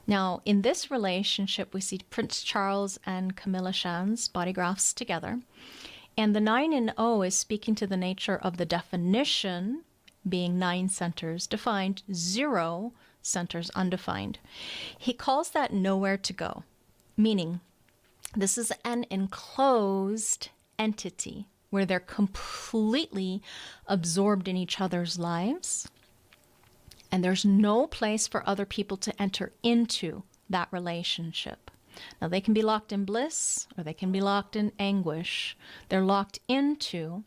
Now, in this relationship, we see Prince Charles and Camilla Shan's body graphs together. And the 9 in O is speaking to the nature of the definition being 9 centers defined, 0 centers undefined. He calls that nowhere to go, meaning this is an enclosed entity where they're completely absorbed in each other's lives, and there's no place for other people to enter into that relationship. Now, they can be locked in bliss or they can be locked in anguish. They're locked into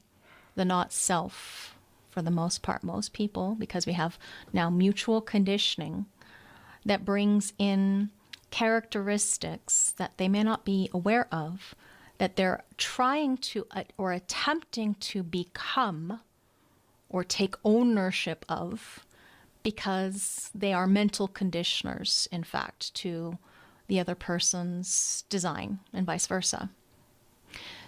the not self for the most part, most people, because we have now mutual conditioning that brings in characteristics that they may not be aware of, that they're trying to or attempting to become or take ownership of, because they are mental conditioners, in fact, to the other person's design and vice versa.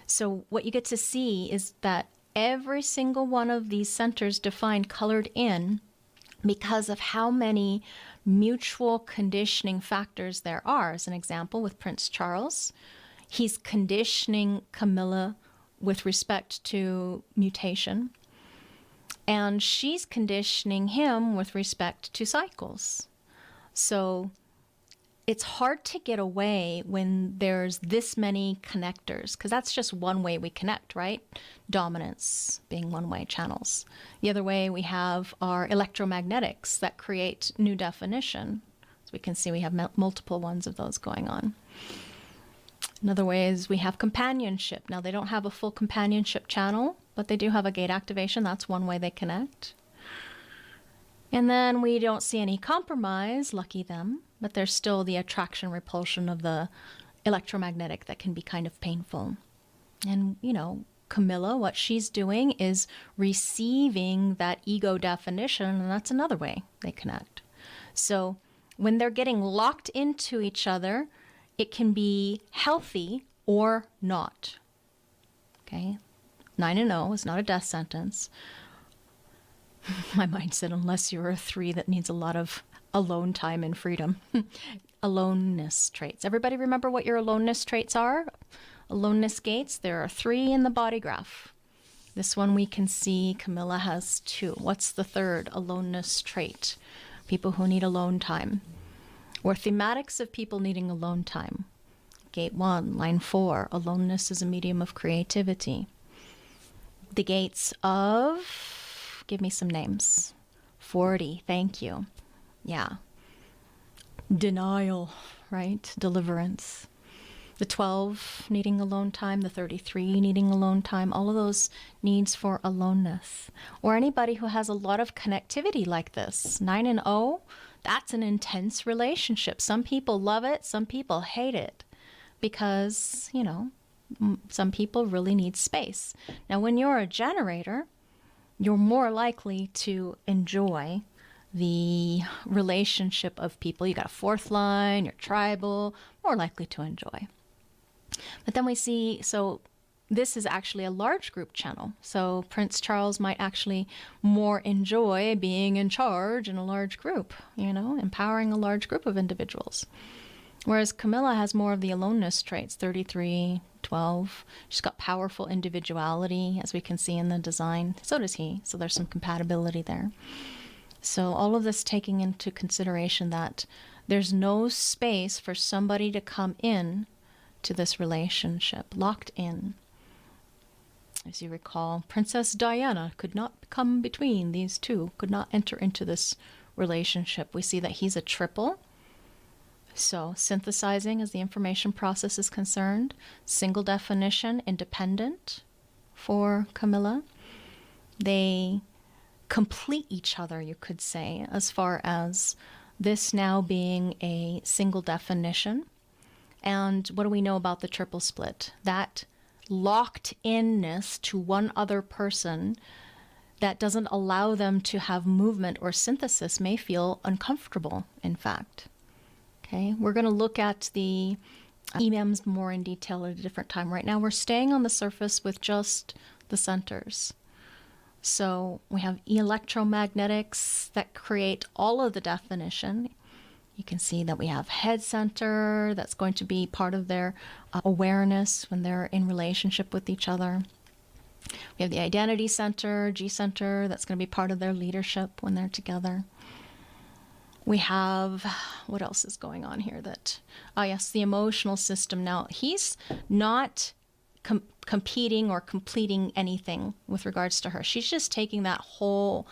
So what you get to see is that every single one of these centers defined, colored in, because of how many mutual conditioning factors there are. As an example, with Prince Charles, he's conditioning Camilla with respect to mutation, and she's conditioning him with respect to cycles. So it's hard to get away when there's this many connectors, because that's just one way we connect, right? Dominance being one-way channels. The other way we have our electromagnetics that create new definition. As we can see, we have multiple ones of those going on. Another way is we have companionship. Now, they don't have a full companionship channel, but they do have a gate activation. That's one way they connect. And then we don't see any compromise, lucky them, but there's still the attraction repulsion of the electromagnetic that can be kind of painful. And, you know, Camilla, what she's doing is receiving that ego definition, and that's another way they connect. So when they're getting locked into each other, it can be healthy or not. Okay? 9 and 0 is not a death sentence. My mind said, unless you're a 3 that needs a lot of alone time and freedom. Aloneness traits. Everybody remember what your aloneness traits are? Aloneness gates. There are 3 in the body graph. This one we can see Camilla has 2. What's the third aloneness trait? People who need alone time. Or thematics of people needing alone time. Gate 1, line 4. Aloneness is a medium of creativity. The gates of... Give me some names. 40, thank you. Yeah. Denial, right? Deliverance. The 12 needing alone time, the 33 needing alone time, all of those needs for aloneness. Or anybody who has a lot of connectivity like this. 9 and 0, that's an intense relationship. Some people love it, some people hate it. Because, you know, some people really need space. Now, when you're a generator, you're more likely to enjoy the relationship of people. You got a 4th line, you're tribal, more likely to enjoy. But then we see, so this is actually a large group channel. So Prince Charles might actually more enjoy being in charge in a large group, you know, empowering a large group of individuals. Whereas Camilla has more of the aloneness traits, 33, 12. She's got powerful individuality, as we can see in the design. So does he. So there's some compatibility there. So all of this taking into consideration that there's no space for somebody to come in to this relationship, locked in. As you recall, Princess Diana could not come between these two, could not enter into this relationship. We see that he's a triple. So synthesizing as the information process is concerned, single definition, independent for Camilla. They complete each other, you could say, as far as this now being a single definition. And what do we know about the triple split? That locked inness to one other person that doesn't allow them to have movement or synthesis may feel uncomfortable, in fact. Okay, we're going to look at the EMs more in detail at a different time. Right now we're staying on the surface with just the centers. So we have electromagnetics that create all of the definition. You can see that we have head center. That's going to be part of their awareness when they're in relationship with each other. We have the identity center, G center. That's going to be part of their leadership when they're together. We have, what else is going on here? Yes, the emotional system. Now, he's not competing or completing anything with regards to her. She's just taking that whole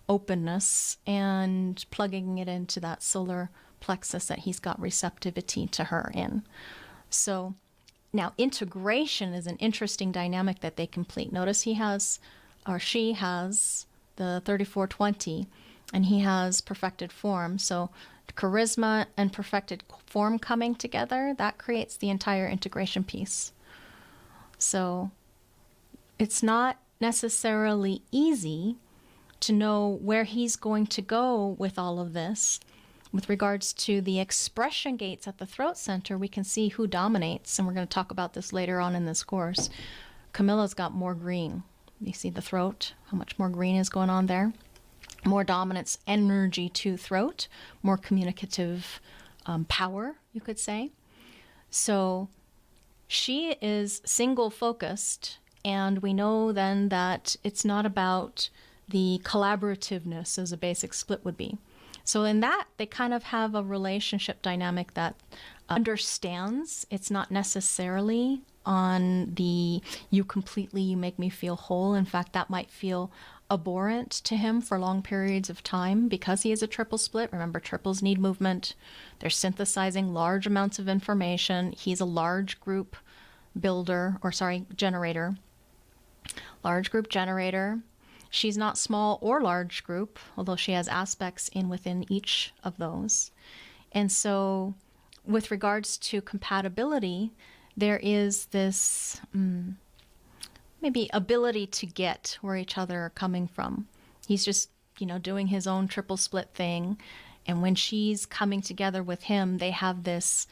openness and plugging it into that solar plexus that he's got receptivity to her in. So now integration is an interesting dynamic that they complete. Notice he has, or she has, the 3420, and he has perfected form. So charisma and perfected form coming together, that creates the entire integration piece. So it's not necessarily easy to know where he's going to go with all of this. With regards to the expression gates at the throat center, we can see who dominates, and we're going to talk about this later on in this course. Camilla's got more green. You see the throat, how much more green is going on there. More dominance energy to throat, more communicative power, you could say. So she is single focused, and we know then that it's not about the collaborativeness as a basic split would be. So in that, they kind of have a relationship dynamic that understands. It's not necessarily on the you make me feel whole. In fact, that might feel abhorrent to him for long periods of time because he is a triple split. Remember, triples need movement. They're synthesizing large amounts of information. He's a large group generator. Large group generator. She's not small or large group, although she has aspects within each of those. And so with regards to compatibility, there is this maybe ability to get where each other are coming from. He's just, doing his own triple split thing. And when she's coming together with him, they have this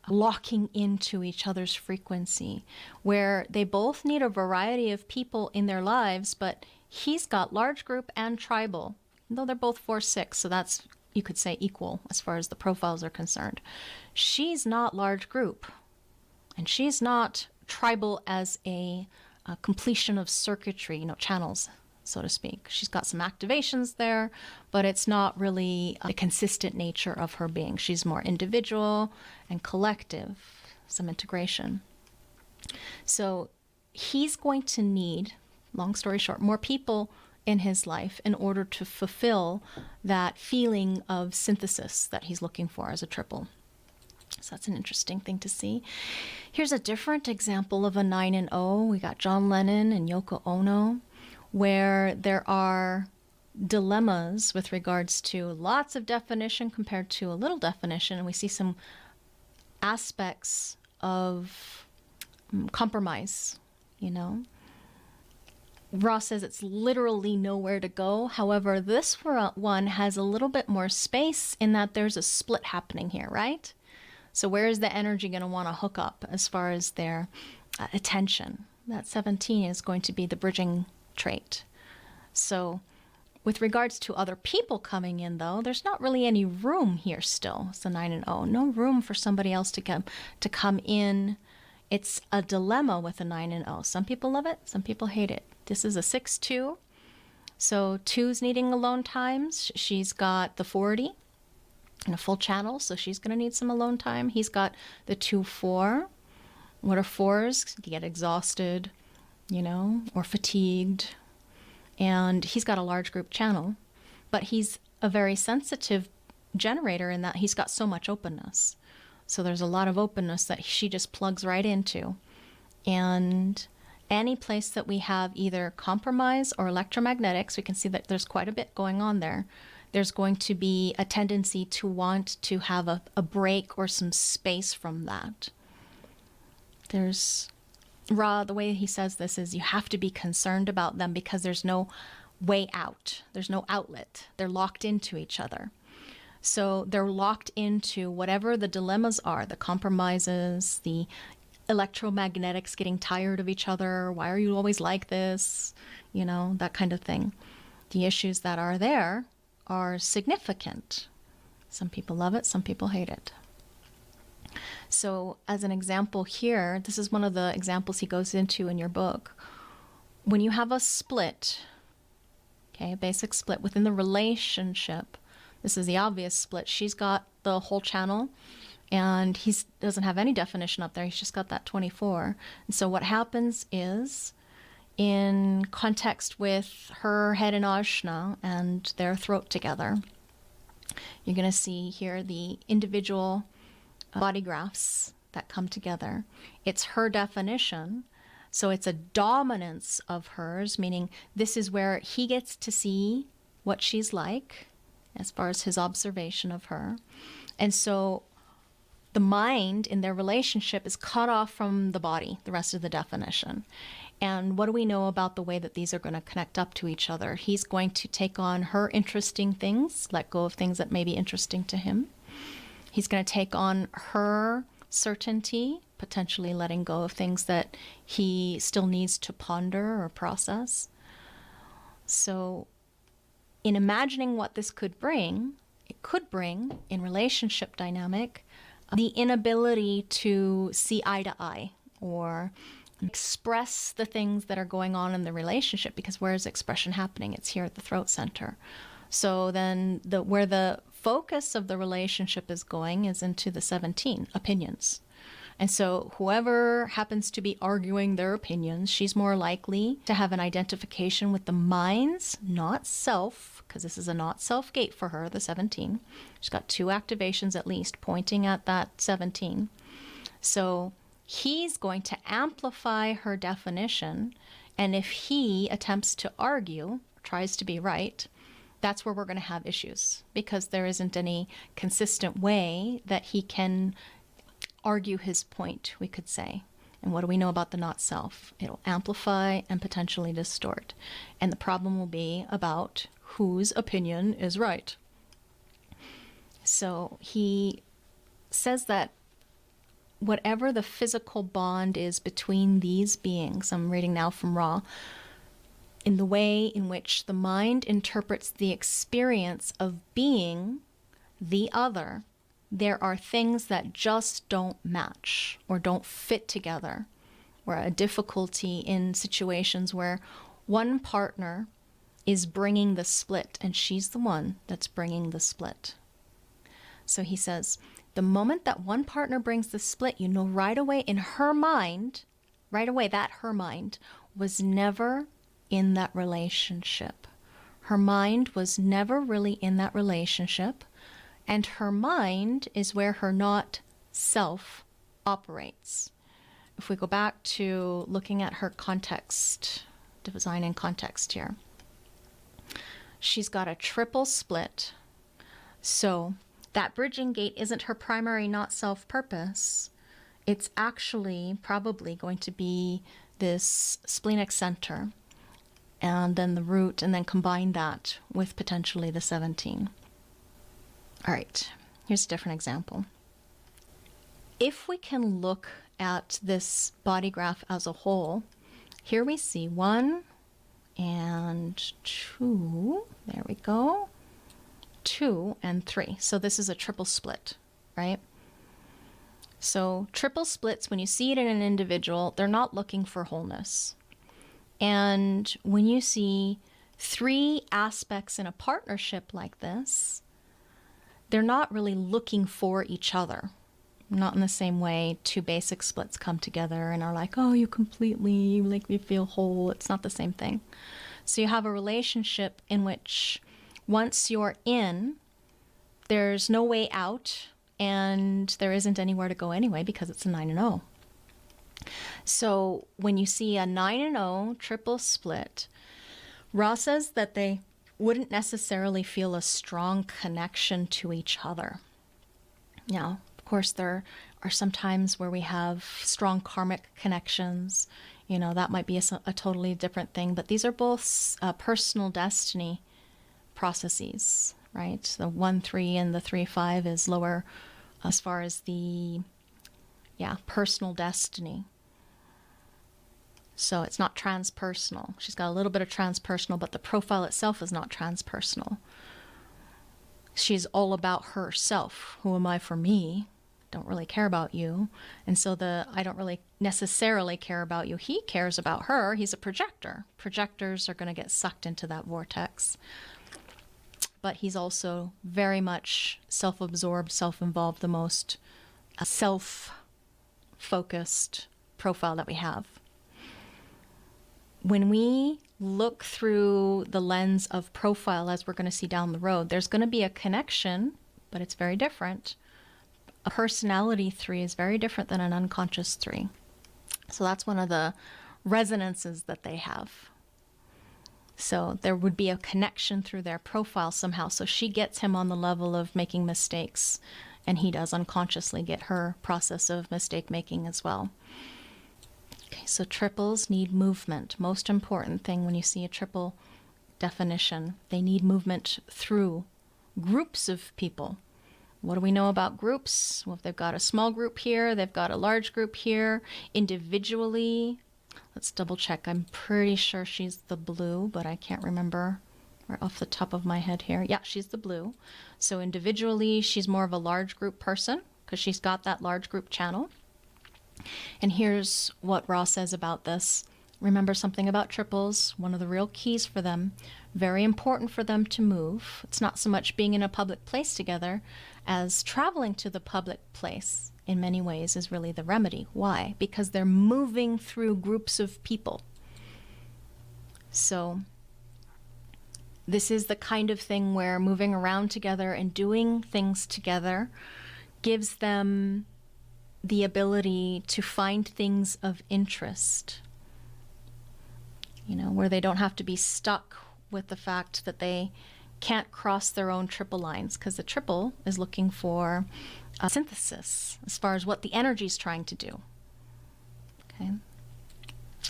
locking into each other's frequency where they both need a variety of people in their lives, but he's got large group and tribal, though they're both 4-6, so that's, you could say, equal as far as the profiles are concerned. She's not large group, and she's not tribal as a completion of circuitry, channels, so to speak. She's got some activations there, but it's not really a consistent nature of her being. She's more individual and collective, some integration. So he's going to need, long story short, more people in his life in order to fulfill that feeling of synthesis that he's looking for as a triple. So that's an interesting thing to see. Here's a different example of a 9 and 0. We got John Lennon and Yoko Ono, where there are dilemmas with regards to lots of definition compared to a little definition, and we see some aspects of compromise, Ra says it's literally nowhere to go. However, this one has a little bit more space in that there's a split happening here, right? So where is the energy going to want to hook up as far as their attention? That 17 is going to be the bridging trait. So with regards to other people coming in, though, there's not really any room here still. It's a 9 and 0. No room for somebody else to come in. It's a dilemma with a 9 and 0. Some people love it. Some people hate it. This is a 6-2. So 2's needing alone times. She's got the 40 and a full channel, so she's going to need some alone time. He's got the 2-4. What are 4s? You get exhausted, or fatigued. And he's got a large group channel, but he's a very sensitive generator in that he's got so much openness. So there's a lot of openness that she just plugs right into. And any place that we have either compromise or electromagnetics, we can see that there's quite a bit going on there. There's going to be a tendency to want to have a break or some space from that. There's Ra, the way he says this is you have to be concerned about them because there's no way out. There's no outlet. They're locked into each other. So they're locked into whatever the dilemmas are, the compromises, the electromagnetics getting tired of each other. Why are you always like this? that kind of thing. The issues that are there are significant. Some people love it, some people hate it. So as an example here, this is one of the examples he goes into in your book. When you have a split, okay, a basic split within the relationship, this is the obvious split. She's got the whole channel and he doesn't have any definition up there. He's just got that 24. And so what happens is, in context with her head and ajna and their throat together, you're going to see here the individual body graphs that come together. It's her definition. So it's a dominance of hers, meaning this is where he gets to see what she's like as far as his observation of her. And so the mind in their relationship is cut off from the body, the rest of the definition. And what do we know about the way that these are going to connect up to each other? He's going to take on her interesting things, let go of things that may be interesting to him. He's going to take on her certainty, potentially letting go of things that he still needs to ponder or process. So in imagining what this could bring, it could bring, in relationship dynamic, the inability to see eye to eye or express the things that are going on in the relationship, because where is expression happening? It's here at the throat center. So then where the focus of the relationship is going is into the 17, opinions. And so whoever happens to be arguing their opinions, she's more likely to have an identification with the mind's not self, because this is a not self gate for her, the 17. She's got 2 activations at least pointing at that 17. So he's going to amplify her definition. And if he attempts to argue, tries to be right, that's where we're going to have issues, because there isn't any consistent way that he can argue his point, we could say. And what do we know about the not self? It'll amplify and potentially distort. And the problem will be about whose opinion is right. So he says that whatever the physical bond is between these beings, I'm reading now from Ra, in the way in which the mind interprets the experience of being the other, there are things that just don't match or don't fit together, or a difficulty in situations where one partner is bringing the split and she's the one that's bringing the split. So he says, the moment that one partner brings the split, you know right away in her mind, right away that her mind was never in that relationship. Her mind was never really in that relationship. And her mind is where her not self operates. If we go back to looking at her context, design and context here, she's got a triple split. So that bridging gate isn't her primary not self purpose. It's actually probably going to be this splenic center, and then the root, and then combine that with potentially the 17. All right, here's a different example. If we can look at this body graph as a whole, here we see 1 and 2, there we go, 2 and 3. So this is a triple split, right? So triple splits, when you see it in an individual, they're not looking for wholeness. And when you see 3 aspects in a partnership like this, they're not really looking for each other. Not in the same way 2 basic splits come together and are like, oh, you completely make me feel whole. It's not the same thing. So you have a relationship in which once you're in, there's no way out, and there isn't anywhere to go anyway because it's a 9 and 0. So when you see a 9 and 0 triple split, Ra says that they wouldn't necessarily feel a strong connection to each other. Now, of course, there are some times where we have strong karmic connections. You know, that might be a totally different thing, but these are both personal destiny processes, right? The 1-3 and the 3-5 is lower as far as the, personal destiny. So it's not transpersonal. She's got a little bit of transpersonal, but the profile itself is not transpersonal. She's all about herself. Who am I for me? Don't really care about you. And so I don't really necessarily care about you. He cares about her. He's a projector. Projectors are going to get sucked into that vortex. But he's also very much self-absorbed, self-involved, the most self-focused profile that we have. When we look through the lens of profile, as we're going to see down the road, there's going to be a connection, but it's very different. A personality 3 is very different than an unconscious 3. So that's one of the resonances that they have. So there would be a connection through their profile somehow. So she gets him on the level of making mistakes, and he does unconsciously get her process of mistake making as well. Okay, so triples need movement. Most important thing when you see a triple definition, they need movement through groups of people. What do we know about groups? Well, if they've got a small group here, they've got a large group here. Individually, let's double check. I'm pretty sure she's the blue, but I can't remember right off the top of my head here. Yeah, she's the blue. So individually, she's more of a large group person because she's got that large group channel. And here's what Ra says about this. Remember something about triples, one of the real keys for them, very important for them to move. It's not so much being in a public place together as traveling to the public place in many ways is really the remedy. Why? Because they're moving through groups of people. So this is the kind of thing where moving around together and doing things together gives them the ability to find things of interest, where they don't have to be stuck with the fact that they can't cross their own triple lines, because the triple is looking for a synthesis as far as what the energy is trying to do. Okay,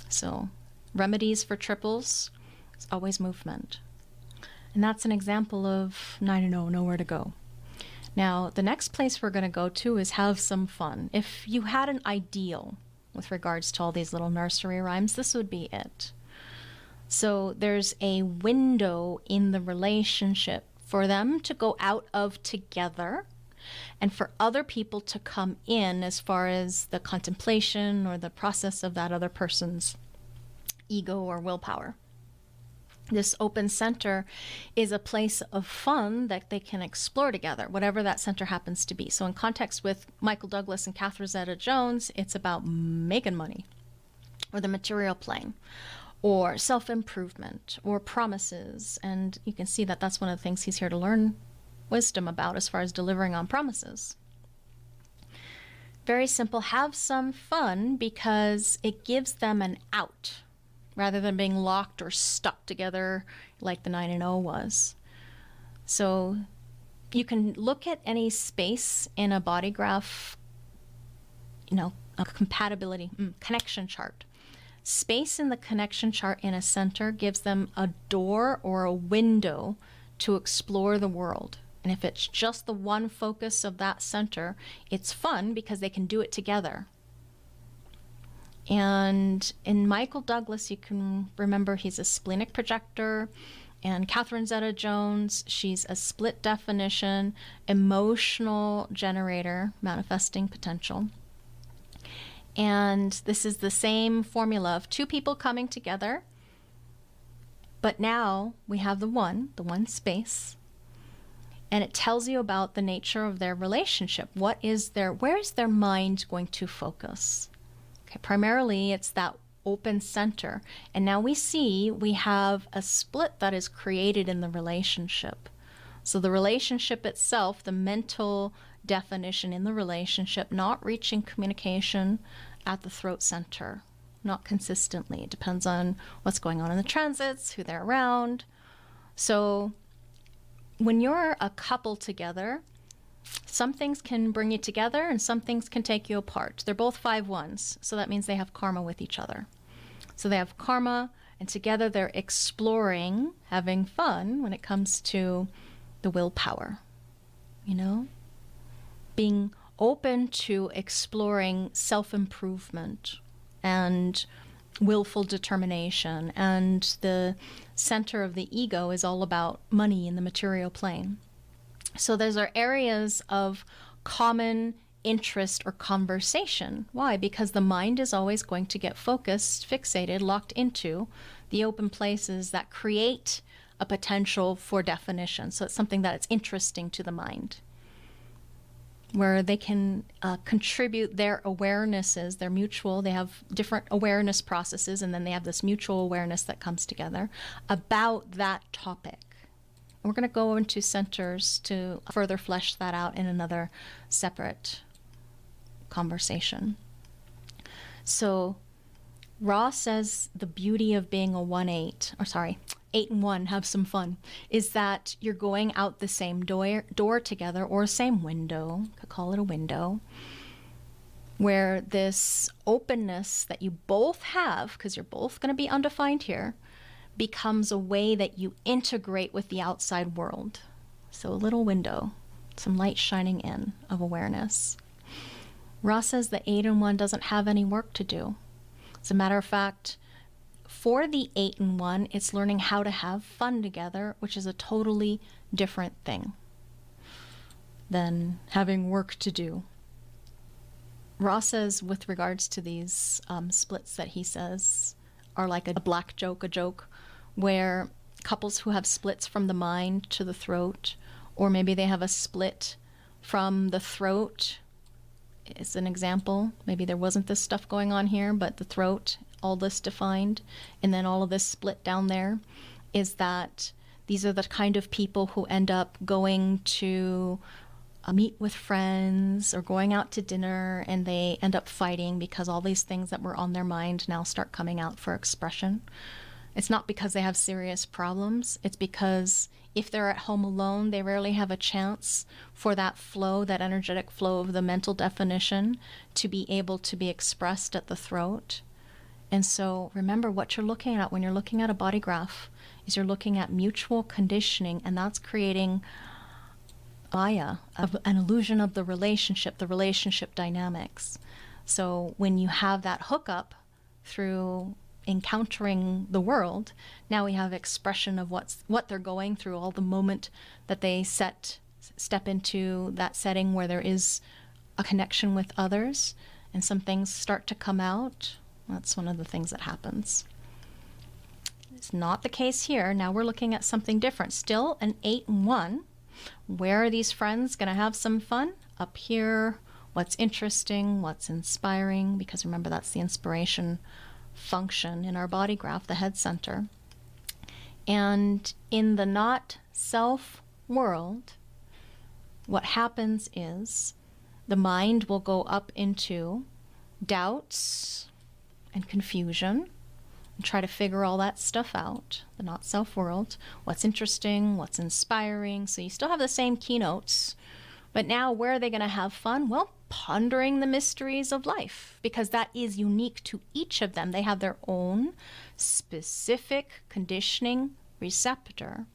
so remedies for triples is always movement, and that's an example of 9-0, nowhere to go. Now, the next place we're going to go to is have some fun. If you had an ideal with regards to all these little nursery rhymes, this would be it. So there's a window in the relationship for them to go out of together and for other people to come in as far as the contemplation or the process of that other person's ego or willpower. This open center is a place of fun that they can explore together, whatever that center happens to be. So in context with Michael Douglas and Catherine Zeta-Jones, it's about making money or the material plane or self-improvement or promises. And you can see that that's one of the things he's here to learn wisdom about as far as delivering on promises. Very simple. Have some fun because it gives them an out, rather than being locked or stuck together like the 9-0 was. So you can look at any space in a body graph, a compatibility, connection chart. Space in the connection chart in a center gives them a door or a window to explore the world. And if it's just the one focus of that center, it's fun because they can do it together. And in Michael Douglas, you can remember he's a splenic projector, and Catherine Zeta-Jones, she's a split definition, emotional generator, manifesting potential. And this is the same formula of two people coming together, but now we have the one space, and it tells you about the nature of their relationship. Where is their mind going to focus? Okay, primarily, it's that open center. And now we have a split that is created in the relationship. So the relationship itself, the mental definition in the relationship, not reaching communication at the throat center, not consistently. It depends on what's going on in the transits, who they're around. So when you're a couple together, some things can bring you together and some things can take you apart. They're both 5-1s, so that means they have karma with each other. So they have karma, and together they're exploring, having fun when it comes to the willpower, being open to exploring self-improvement and willful determination. And the center of the ego is all about money in the material plane. So those are areas of common interest or conversation. Why? Because the mind is always going to get focused, fixated, locked into the open places that create a potential for definition. So it's something that it's interesting to the mind, where they can contribute their awarenesses. They're mutual. They have different awareness processes, and then they have this mutual awareness that comes together about that topic. And we're going to go into centers to further flesh that out in another separate conversation. So Ra says the beauty of being a 8 and 1, have some fun, is that you're going out the same door together, or same window, could call it a window, where this openness that you both have, because you're both going to be undefined here, becomes a way that you integrate with the outside world. So a little window, some light shining in of awareness. Ra says the 8 and 1 doesn't have any work to do. As a matter of fact, for the 8 and 1, it's learning how to have fun together, which is a totally different thing than having work to do. Ra says, with regards to these splits that he says are like a black joke, a joke where couples who have splits from the mind to the throat, or maybe they have a split from the throat, is an example. Maybe there wasn't this stuff going on here, but the throat, all this defined, and then all of this split down there, is that these are the kind of people who end up going to meet with friends or going out to dinner, and they end up fighting because all these things that were on their mind now start coming out for expression. It's not because they have serious problems. It's because if they're at home alone, they rarely have a chance for that flow, that energetic flow of the mental definition, to be able to be expressed at the throat. And so remember, what you're looking at when you're looking at a body graph is you're looking at mutual conditioning, and that's creating maya, an illusion of the relationship dynamics. So when you have that hookup through encountering the world, now we have expression of what they're going through, all the moment that they step into that setting where there is a connection with others, and some things start to come out. That's one of the things that happens. It's not the case here. Now we're looking at something different. Still an 8 and 1. Where are these friends going to have some fun? Up here. What's interesting? What's inspiring? Because remember, that's the inspiration function in our body graph, the head center. And in the not self world, what happens is the mind will go up into doubts and confusion and try to figure all that stuff out, the not self world, what's interesting, what's inspiring. So you still have the same keynotes, but now where are they going to have fun? Well, pondering the mysteries of life, because that is unique to each of them. They have their own specific conditioning receptor.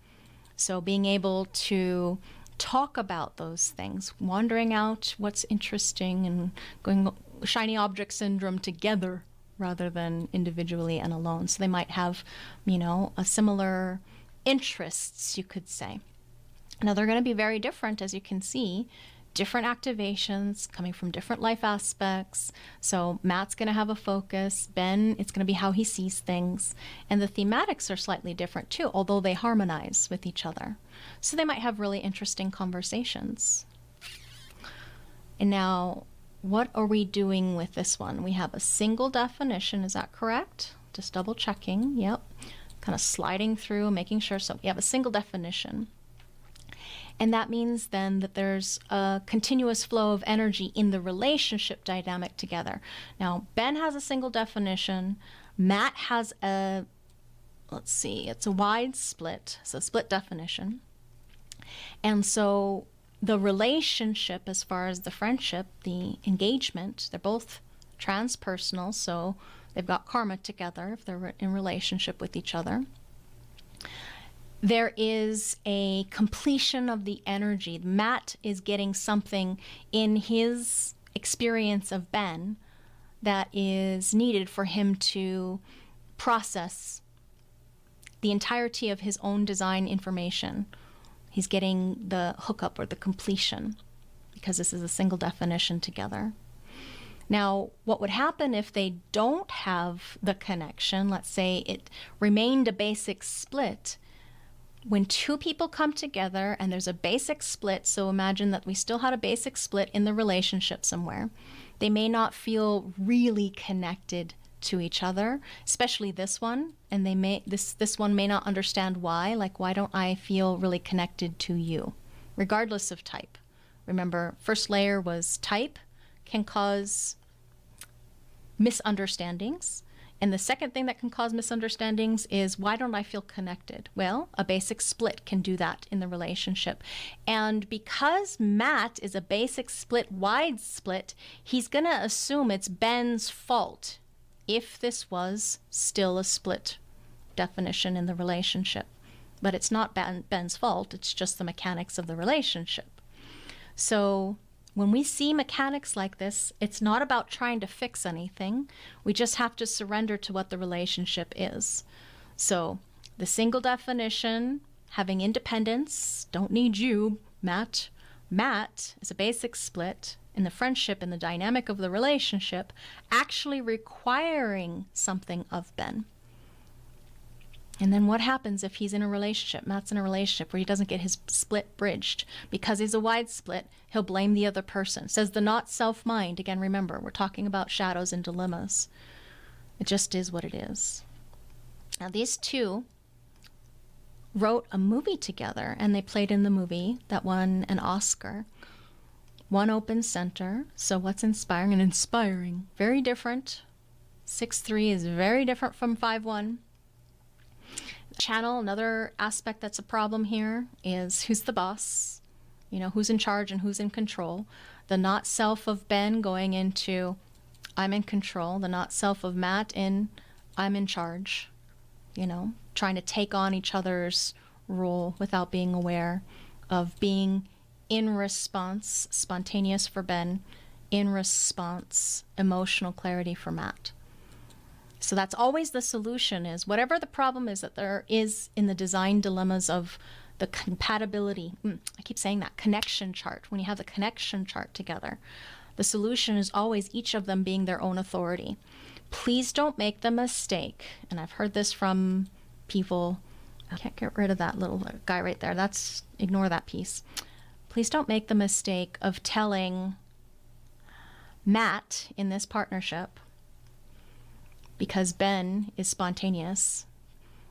So being able to talk about those things, wandering out what's interesting and going shiny object syndrome together rather than individually and alone. So they might have, a similar interests, you could say. Now they're going to be very different, as you can see, different activations coming from different life aspects. So Matt's going to have a focus. Ben, it's going to be how he sees things. And the thematics are slightly different too, although they harmonize with each other. So they might have really interesting conversations. And now, what are we doing with this one? We have a single definition, is that correct? Just double checking, yep. Kind of sliding through, making sure. So we have a single definition. And that means then that there's a continuous flow of energy in the relationship dynamic together. Now, Ben has a single definition. Matt has it's a wide split, so split definition. And so the relationship, as far as the friendship, the engagement, they're both transpersonal, so they've got karma together if they're in relationship with each other. There is a completion of the energy. Matt is getting something in his experience of Ben that is needed for him to process the entirety of his own design information He's getting the hookup or the completion, because this is a single definition together. Now, what would happen if they don't have the connection? Let's say it remained a basic split. When two people come together and there's a basic split, so imagine that we still had a basic split in the relationship somewhere, they may not feel really connected to each other, especially this one, and they may this one may not understand why, like, why don't I feel really connected to you, regardless of type. Remember, first layer was type can cause misunderstandings. And the second thing that can cause misunderstandings is, why don't I feel connected? Well, a basic split can do that in the relationship. And because Matt is a basic split, wide split, he's going to assume it's Ben's fault if this was still a split definition in the relationship. But it's not Ben's fault, it's just the mechanics of the relationship. So when we see mechanics like this, it's not about trying to fix anything. We just have to surrender to what the relationship is. So the single definition, having independence, don't need you, Matt. Matt is a basic split in the friendship and the dynamic of the relationship, actually requiring something of Ben. And then what happens if he's in a relationship, Matt's in a relationship where he doesn't get his split bridged? Because he's a wide split, he'll blame the other person. It says the not self-mind. Again, remember, we're talking about shadows and dilemmas. It just is what it is. Now, these two wrote a movie together, and they played in the movie that won an Oscar. One open center. So what's inspiring and inspiring? Very different. 6-3 is very different from 5-1. Channel, another aspect that's a problem here is who's the boss, who's in charge and who's in control. The not self of Ben going into I'm in control, the not self of Matt in I'm in charge, trying to take on each other's role without being aware of being in response, spontaneous for Ben, in response, emotional clarity for Matt. So that's always the solution, is whatever the problem is that there is in the design dilemmas of the compatibility, I keep saying that, connection chart, when you have the connection chart together, the solution is always each of them being their own authority. Please don't make the mistake, and I've heard this from people, I can't get rid of that little guy right there, ignore that piece. Please don't make the mistake of telling Matt in this partnership, because Ben is spontaneous,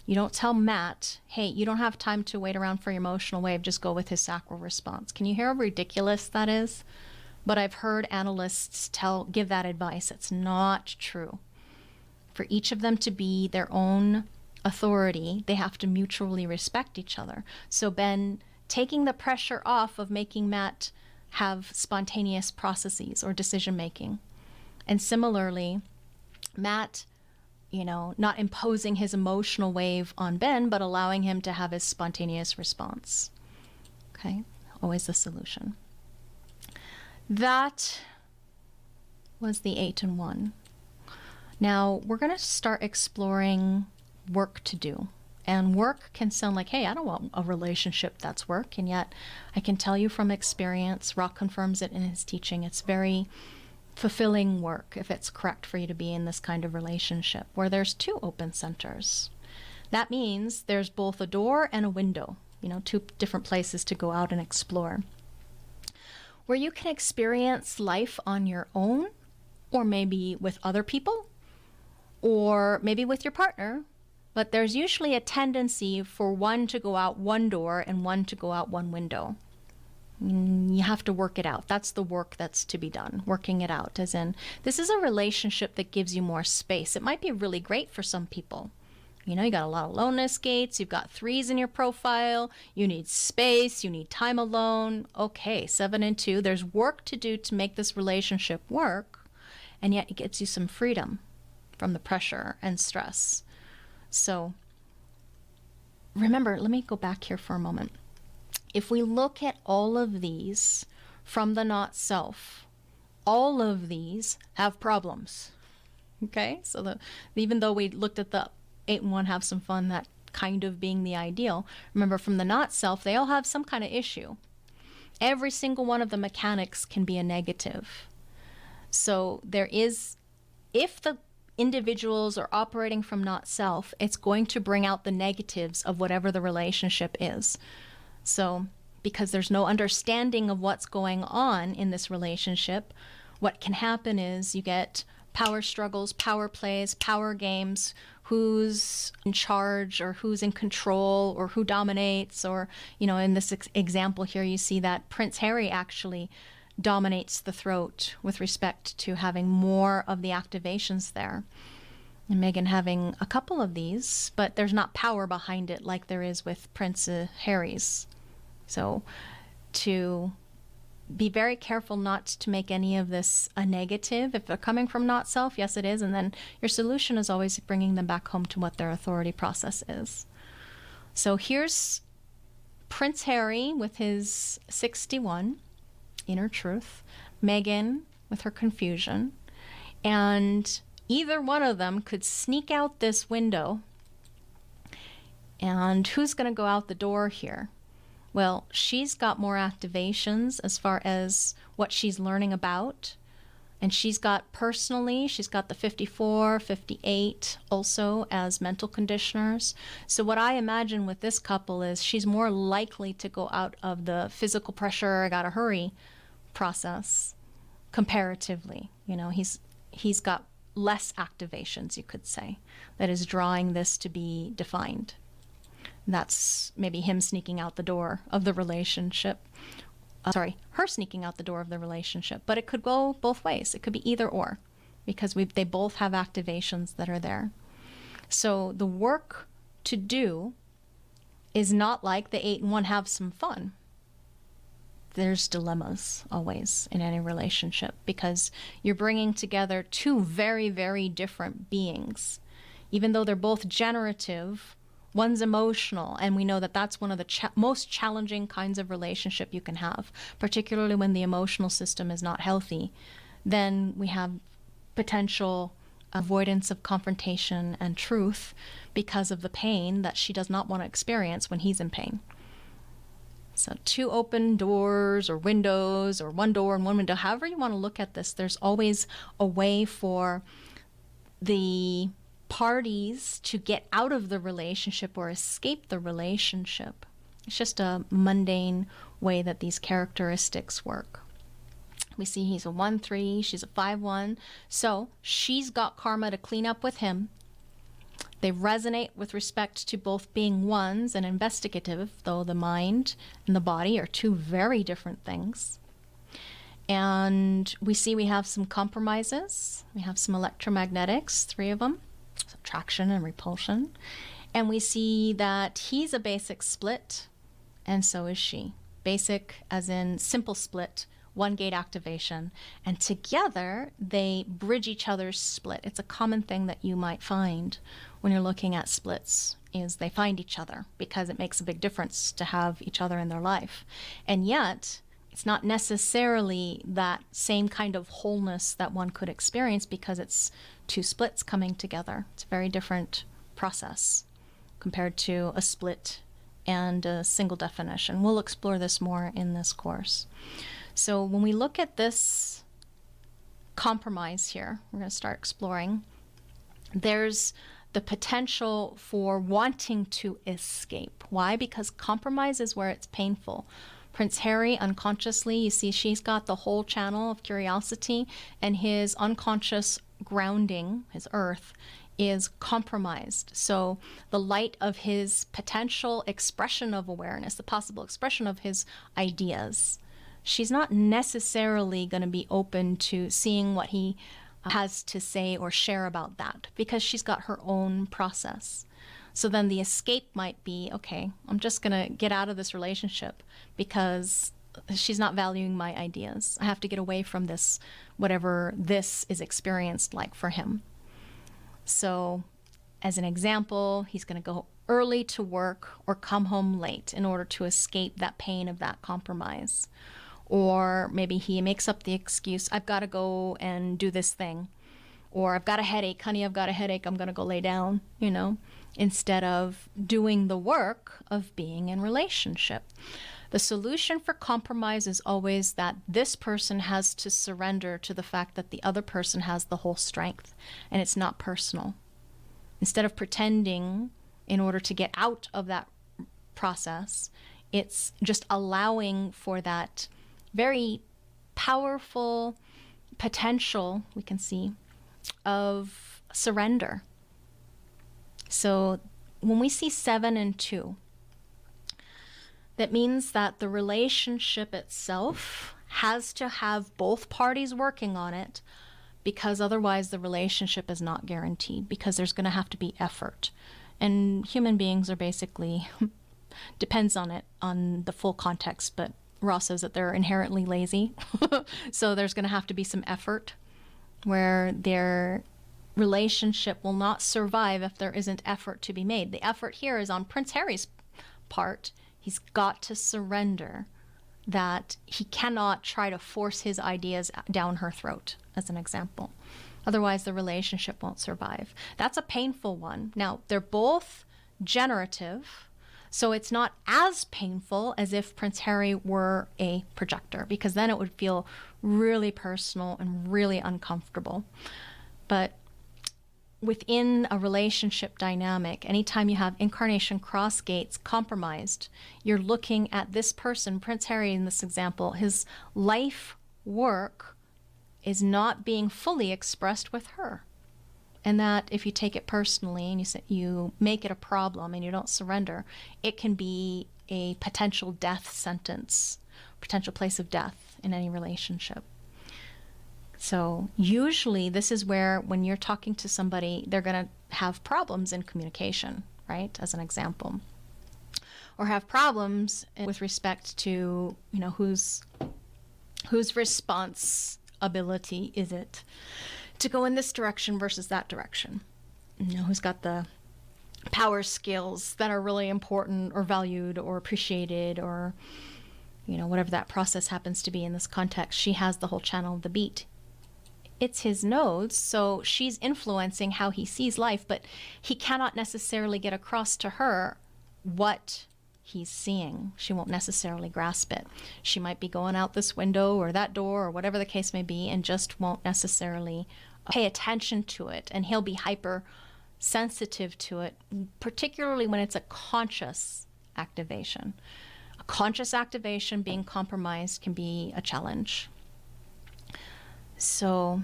you don't tell Matt, hey, you don't have time to wait around for your emotional wave, just go with his sacral response. Can you hear how ridiculous that is? But I've heard analysts give that advice. It's not true. For each of them to be their own authority, they have to mutually respect each other. So Ben taking the pressure off of making Matt have spontaneous processes or decision making. And similarly, Matt, not imposing his emotional wave on Ben, but allowing him to have his spontaneous response. Okay, always the solution. That was the 8 and 1. Now we're going to start exploring work to do. And work can sound like, hey, I don't want a relationship that's work. And yet I can tell you from experience, Ra confirms it in his teaching, it's very fulfilling work if it's correct for you to be in this kind of relationship where there's two open centers. That means there's both a door and a window, two different places to go out and explore, where you can experience life on your own, or maybe with other people, or maybe with your partner. But there's usually a tendency for one to go out one door and one to go out one window. You have to work it out. That's the work that's to be done, working it out, as in, this is a relationship that gives you more space. It might be really great for some people. You got a lot of aloneness gates, you've got 3s in your profile, you need space, you need time alone. Okay, 7 and 2, there's work to do to make this relationship work, and yet it gives you some freedom from the pressure and stress. So remember, let me go back here for a moment. If we look at all of these from the not self, all of these have problems. Okay, so even though we looked at the 8 and 1, have some fun, that kind of being the ideal. Remember, from the not self, they all have some kind of issue. Every single one of the mechanics can be a negative. So there is, if the individuals are operating from not self, it's going to bring out the negatives of whatever the relationship is. So because there's no understanding of what's going on in this relationship, what can happen is you get power struggles, power plays, power games, who's in charge or who's in control or who dominates. Or, you know, in this example here, you see that Prince Harry actually dominates the throat with respect to having more of the activations there. And Meghan having a couple of these, but there's not power behind it like there is with Prince Harry's. So to be very careful not to make any of this a negative. If they're coming from not self, yes, it is. And then your solution is always bringing them back home to what their authority process is. So here's Prince Harry with his 61, inner truth, Meghan with her confusion, and either one of them could sneak out this window. And who's going to go out the door here? Well, she's got more activations as far as what she's learning about. And she's got personally, she's got the 54, 58 also as mental conditioners. So what I imagine with this couple is she's more likely to go out of the physical pressure, I gotta hurry process comparatively. You know, he's got less activations, you could say, that is drawing this to be defined. That's maybe him sneaking out the door of the relationship. Her sneaking out the door of the relationship. But it could go both ways. It could be either or, because they both have activations that are there. So the work to do is not like the 8 and 1 have some fun. There's dilemmas always in any relationship, because you're bringing together two very, very different beings. Even though they're both generative, one's emotional, and we know that that's one of the most challenging kinds of relationship you can have, particularly when the emotional system is not healthy. Then we have potential avoidance of confrontation and truth because of the pain that she does not want to experience when he's in pain. So 2 open doors or windows, or 1 door and 1 window, however you want to look at this, there's always a way for the parties to get out of the relationship or escape the relationship. It's just a mundane way that these characteristics work. We see he's a 1-3, she's a 5-1, so she's got karma to clean up with him. They resonate with respect to both being ones and investigative, though the mind and the body are 2 very different things. And we see we have some compromises. We have some electromagnetics, 3 of them. Attraction and repulsion. And we see that he's a basic split, and so is she. Basic as in simple split, 1 gate activation, and together they bridge each other's split. It's a common thing that you might find when you're looking at splits, is they find each other because it makes a big difference to have each other in their life. And yet it's not necessarily that same kind of wholeness that one could experience, because it's 2 splits coming together. It's a very different process compared to a split and a single definition. We'll explore this more in this course. So when we look at this compromise here, we're going to start exploring. There's the potential for wanting to escape. Why? Because compromise is where it's painful. Prince Harry, unconsciously, you see she's got the whole channel of curiosity, and his unconscious grounding, his earth, is compromised. So the light of his potential expression of awareness, the possible expression of his ideas, she's not necessarily going to be open to seeing what he has to say or share about that, because she's got her own process. So then the escape might be, okay, I'm just going to get out of this relationship because she's not valuing my ideas. I have to get away from this, whatever this is experienced like for him. So as an example, he's going to go early to work or come home late in order to escape that pain of that compromise. Or maybe he makes up the excuse, I've got to go and do this thing. Or I've got a headache, honey, I've got a headache, I'm going to go lay down, instead of doing the work of being in relationship. The solution for compromise is always that this person has to surrender to the fact that the other person has the whole strength, and it's not personal. Instead of pretending in order to get out of that process, it's just allowing for that very powerful potential, we can see, of surrender. So when we see 7 and 2, that means that the relationship itself has to have both parties working on it, because otherwise the relationship is not guaranteed, because there's going to have to be effort. And human beings are basically, depends on the full context, but Ra says that they're inherently lazy. So there's going to have to be some effort, where their relationship will not survive if there isn't effort to be made. The effort here is on Prince Harry's part. He's got to surrender that he cannot try to force his ideas down her throat, as an example. Otherwise, the relationship won't survive. That's a painful one. Now, they're both generative, so it's not as painful as if Prince Harry were a projector, because then it would feel really personal and really uncomfortable. But within a relationship dynamic, anytime you have incarnation cross gates compromised, you're looking at this person, Prince Harry in this example, his life work is not being fully expressed with her. And that if you take it personally and you make it a problem and you don't surrender, it can be a potential death sentence, potential place of death in any relationship. So usually this is where, when you're talking to somebody, they're going to have problems in communication, right? As an example. Or have problems with respect to, whose responsibility is it to go in this direction versus that direction? Who's got the power skills that are really important or valued or appreciated, or, whatever that process happens to be in this context. She has the whole channel of the beat. It's his nodes, so she's influencing how he sees life, but he cannot necessarily get across to her what he's seeing. She won't necessarily grasp it. She might be going out this window or that door or whatever the case may be, and just won't necessarily pay attention to it, and he'll be hyper sensitive to it, particularly when it's a conscious activation. A conscious activation being compromised can be a challenge. So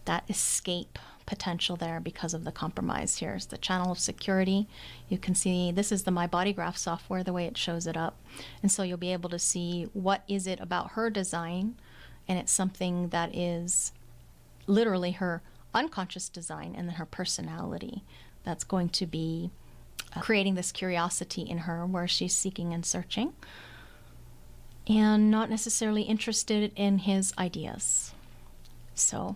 that escape potential there because of the compromise. Here's the channel of security. You can see this is the My Body Graph software, the way it shows it up. And so you'll be able to see what is it about her design, and it's something that is literally her unconscious design and then her personality that's going to be creating this curiosity in her, where she's seeking and searching and not necessarily interested in his ideas. So,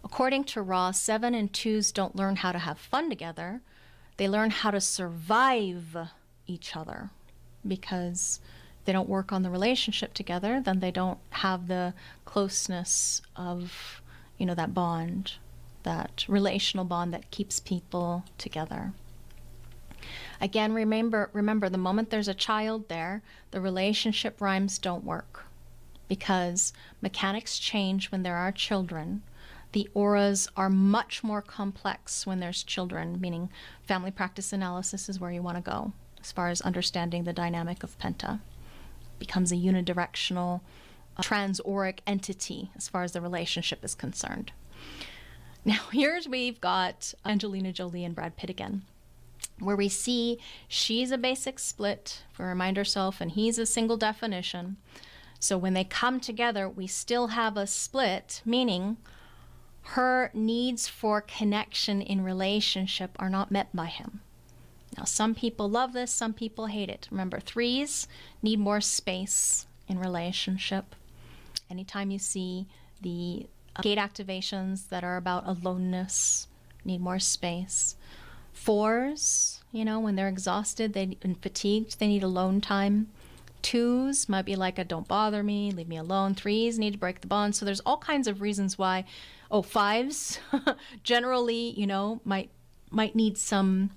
according to Ra, 7 and 2s don't learn how to have fun together. They learn how to survive each other, because they don't work on the relationship together, then they don't have the closeness of, that bond, that relational bond that keeps people together. Again, remember, the moment there's a child there, the relationship rhymes don't work, because mechanics change when there are children. The auras are much more complex when there's children, meaning family practice analysis is where you want to go as far as understanding the dynamic of Penta. It becomes a unidirectional, transauric entity as far as the relationship is concerned. Now, we've got Angelina Jolie and Brad Pitt again, where we see she's a basic split, if we remind ourselves, and he's a single definition. So when they come together, we still have a split, meaning her needs for connection in relationship are not met by him. Now, some people love this, some people hate it. Remember, 3s need more space in relationship. Anytime you see the gate activations that are about aloneness, need more space. 4s, when they're exhausted and fatigued, they need alone time. Twos might be like a don't bother me, leave me alone. Threes need to break the bond. So there's all kinds of reasons why. Oh, fives generally, might need some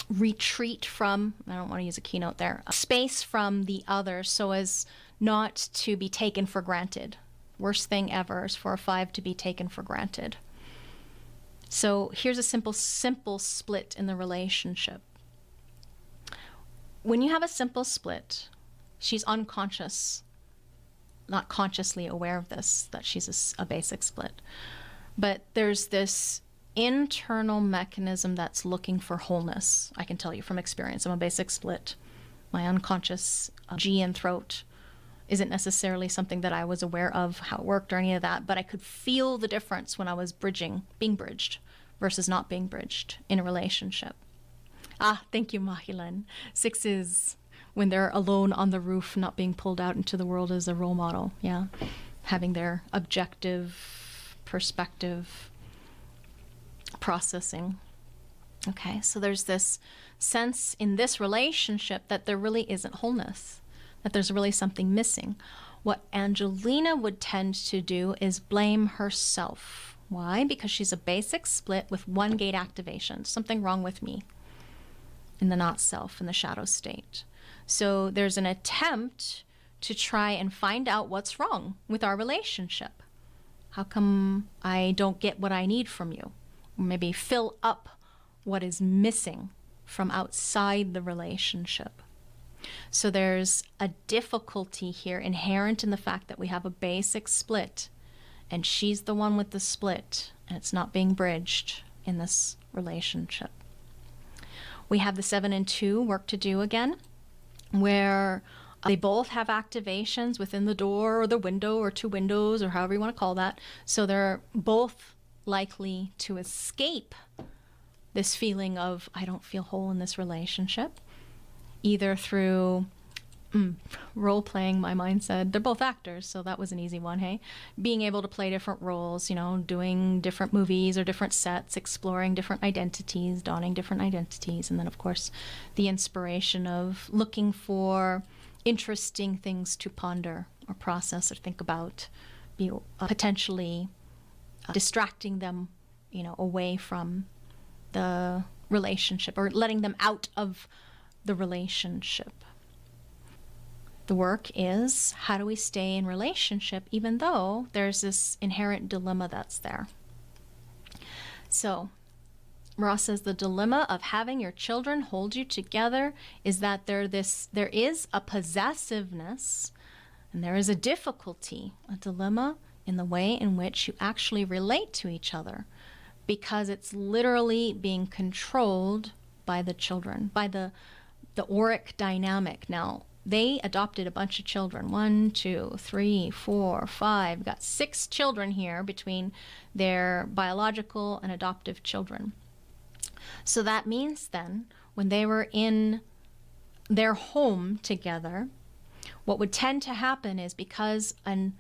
retreat from, I don't want to use a keynote there, space from the other so as not to be taken for granted. Worst thing ever is for a 5 to be taken for granted. So here's a simple split in the relationship. When you have a simple split, she's unconscious, not consciously aware of this, that she's a basic split. But there's this internal mechanism that's looking for wholeness. I can tell you from experience, I'm a basic split. My unconscious G and throat isn't necessarily something that I was aware of how it worked or any of that, but I could feel the difference when I was being bridged versus not being bridged in a relationship. Thank you, Mahilan. 6s, when they're alone on the roof, not being pulled out into the world as a role model. Yeah. Having their objective perspective processing. Okay, so there's this sense in this relationship that there really isn't wholeness, that there's really something missing. What Angelina would tend to do is blame herself. Why? Because she's a basic split with 1 gate activation. Something wrong with me in the not self, in the shadow state. So there's an attempt to try and find out what's wrong with our relationship. How come I don't get what I need from you? Or maybe fill up what is missing from outside the relationship. So there's a difficulty here inherent in the fact that we have a basic split, and she's the one with the split, and it's not being bridged in this relationship. We have the 7 and 2 work to do again, where they both have activations within the door or the window or 2 windows or however you want to call that. So they're both likely to escape this feeling of, I don't feel whole in this relationship, either through role-playing. My mind said they're both actors, so that was an easy one, hey? Being able to play different roles, doing different movies or different sets, exploring different identities, donning different identities, and then, of course, the inspiration of looking for interesting things to ponder or process or think about, potentially distracting them, away from the relationship or letting them out of the relationship. The work is, how do we stay in relationship even though there's this inherent dilemma that's there? So Ra says the dilemma of having your children hold you together is that there is a possessiveness and there is a difficulty, a dilemma in the way in which you actually relate to each other, because it's literally being controlled by the children, by the auric dynamic. Now, they adopted a bunch of children. 1, 2, 3, 4, 5. Got 6 children here between their biological and adoptive children. So that means then, when they were in their home together, what would tend to happen is, because an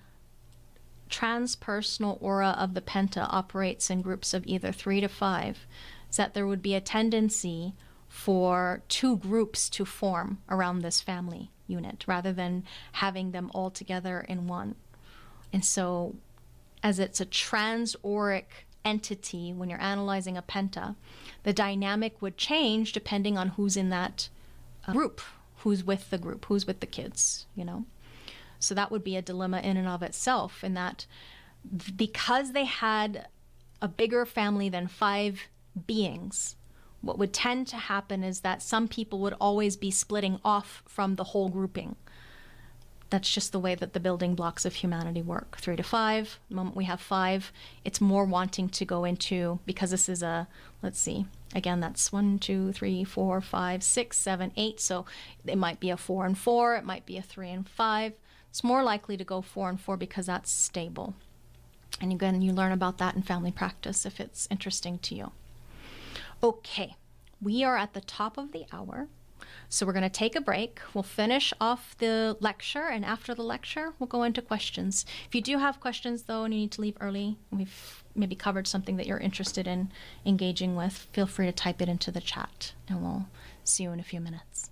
transpersonal aura of the penta operates in groups of either 3 to 5, is that there would be a tendency for 2 groups to form around this family unit rather than having them all together in one. And so, as it's a transauric entity, when you're analyzing a penta, the dynamic would change depending on who's in that group, who's with the group, who's with the kids, So that would be a dilemma in and of itself, in that because they had a bigger family than 5 beings, what would tend to happen is that some people would always be splitting off from the whole grouping. That's just the way that the building blocks of humanity work. 3 to 5, the moment we have 5, it's more wanting to go into, because this is let's see, again, that's 1, 2, 3, 4, 5, 6, 7, 8. So it might be a 4 and 4, it might be a 3 and 5. It's more likely to go 4 and 4 because that's stable. And again, you learn about that in family practice if it's interesting to you. Okay, we are at the top of the hour, so we're going to take a break. We'll finish off the lecture, and after the lecture, we'll go into questions. If you do have questions, though, and you need to leave early, we've maybe covered something that you're interested in engaging with, feel free to type it into the chat, and we'll see you in a few minutes.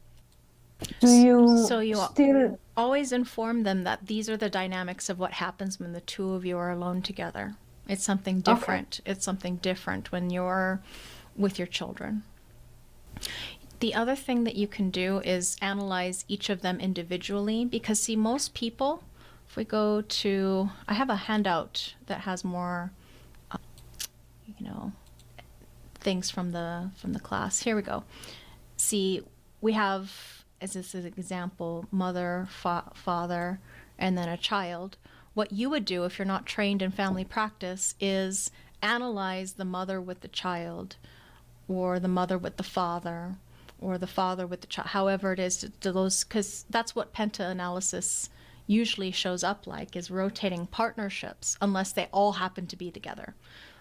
Do you So you still? always inform them that these are the dynamics of what happens when the two of you are alone together. It's something Okay. different. It's something different when you're with your children. The other thing that you can do is analyze each of them individually because, see, most people, if we go to, I have a handout that has more, you know, things from the class. Here we go. See, we have, as this is an example, mother, father, and then a child. What you would do if you're not trained in family practice is analyze the mother with the child, or the mother with the father, or the father with the child, however it is to those, because that's what penta analysis usually shows up like, is rotating partnerships unless they all happen to be together.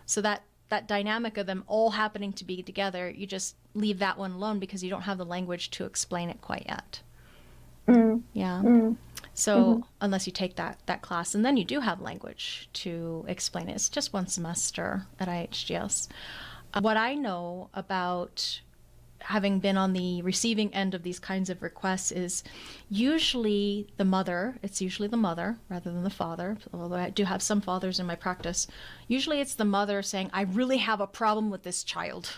So that dynamic of them all happening to be together, you just leave that one alone because you don't have the language to explain it quite yet. Mm, Yeah. mm, So mhm, unless you take that class, and then you do have language to explain it. It's just one semester at IHGS. What I know about having been on the receiving end of these kinds of requests is it's usually the mother rather than the father, although I do have some fathers in my practice. Usually it's the mother saying, I really have a problem with this child,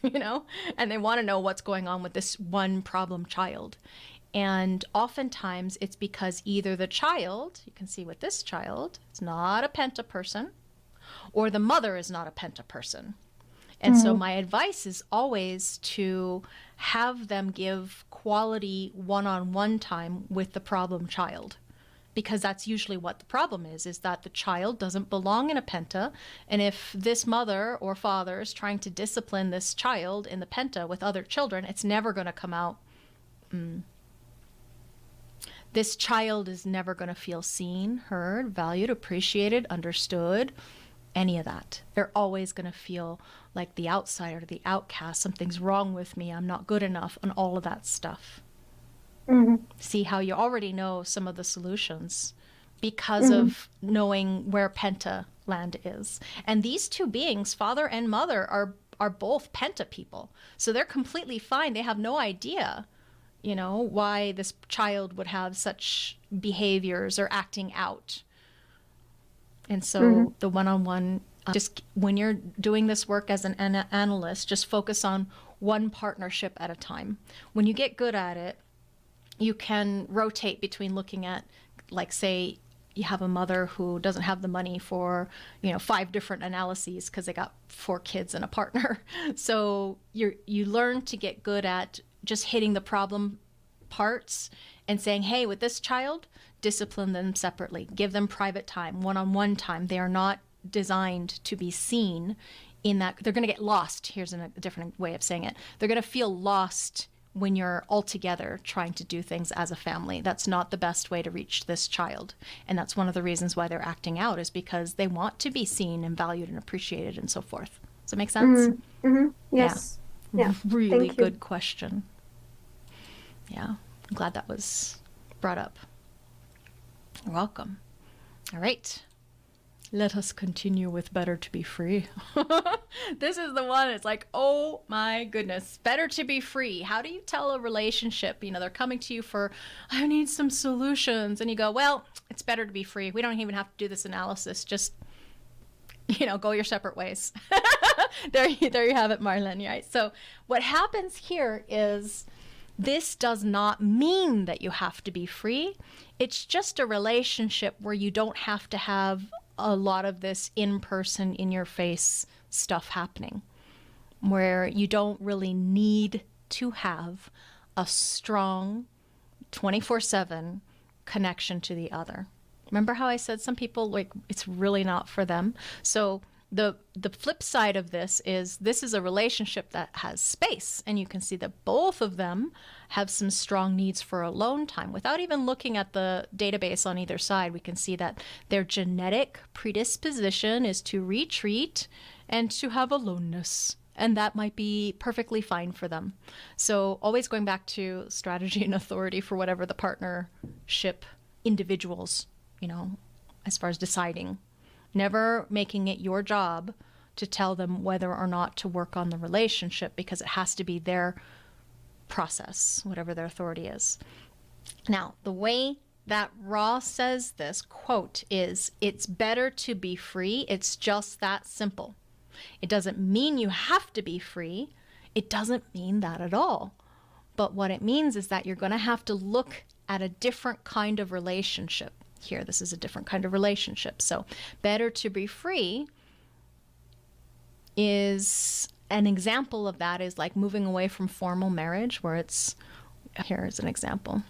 and they want to know what's going on with this one problem child. And oftentimes it's because either the child, you can see with this child, is not a penta person, or the mother is not a penta person. And so mhm, my advice is always to have them give quality one-on-one time with the problem child, because that's usually what the problem is that the child doesn't belong in a penta. And if this mother or father is trying to discipline this child in the penta with other children, it's never going to come out. This child is never going to feel seen, heard, valued, appreciated, understood, any of that. They're always going to feel like the outsider, the outcast, something's wrong with me, I'm not good enough, and all of that stuff. mhm, See how you already know some of the solutions because mhm, of knowing where Penta land is. And these two beings, father and mother, are both Penta people. So they're completely fine. They have no idea, why this child would have such behaviors or acting out. And mhm, so the one-on-one, just when you're doing this work as an analyst, just focus on one partnership at a time. When you get good at it, you can rotate between looking at, like, say, you have a mother who doesn't have the money for, 5 different analyses because they got 4 kids and a partner. So you learn to get good at just hitting the problem parts and saying, hey, with this child, discipline them separately, give them private time, one-on-one time. They are not designed to be seen in that. They're going to get lost. Here's a different way of saying it. They're going to feel lost when you're all together trying to do things as a family. That's not the best way to reach this child. And that's one of the reasons why they're acting out, is because they want to be seen and valued and appreciated and so forth. Does that make sense? mhm, mhm. Yeah. Yes. Yeah. Really Thank you. good question. Yeah. I'm glad that was brought up. You're welcome. All right. Let us continue with better to be free. This is the one. It's like, oh my goodness, better to be free. How do you tell a relationship? They're coming to you for, I need some solutions. And you go, well, it's better to be free. We don't even have to do this analysis. Just, go your separate ways. There you have it, Marlene. Right? So what happens here is, this does not mean that you have to be free. It's just a relationship where you don't have to have a lot of this in-person, in-your-face stuff happening, where you don't really need to have a strong 24/7 connection to the other. Remember how I said some people, like, it's really not for them? So the flip side of this is a relationship that has space, and you can see that both of them have some strong needs for alone time. Without even looking at the database on either side, we can see that their genetic predisposition is to retreat and to have aloneness, and that might be perfectly fine for them. So always going back to strategy and authority for whatever the partnership individuals, as far as deciding. Never making it your job to tell them whether or not to work on the relationship, because it has to be their process, whatever their authority is. Now, the way that Ra says this quote is, it's better to be free. It's just that simple. It doesn't mean you have to be free. It doesn't mean that at all. But what it means is that you're going to have to look at a different kind of relationship. Here, this is a different kind of relationship. So better to be free is an example of that, is like moving away from formal marriage, where it's, here's an example.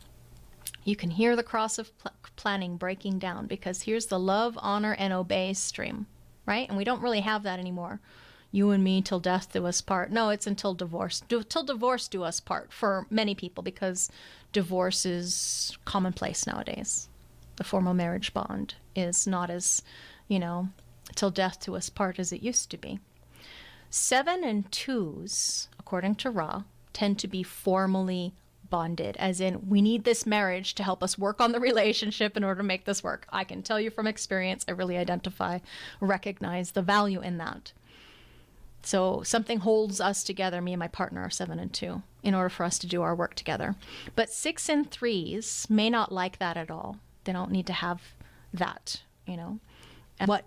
You can hear the cross of planning breaking down, because here's the love, honor, and obey stream, right? And we don't really have that anymore. You and me till death do us part. No, it's until divorce. Till divorce do us part for many people, because divorce is commonplace nowadays. The formal marriage bond is not as, till death do us part as it used to be. 7 and 2s, according to Ra, tend to be formally bonded, as in, we need this marriage to help us work on the relationship in order to make this work. I can tell you from experience, I really recognize the value in that. So something holds us together, me and my partner are 7 and 2, in order for us to do our work together. But 6 and 3s may not like that at all. They don't need to have that, And what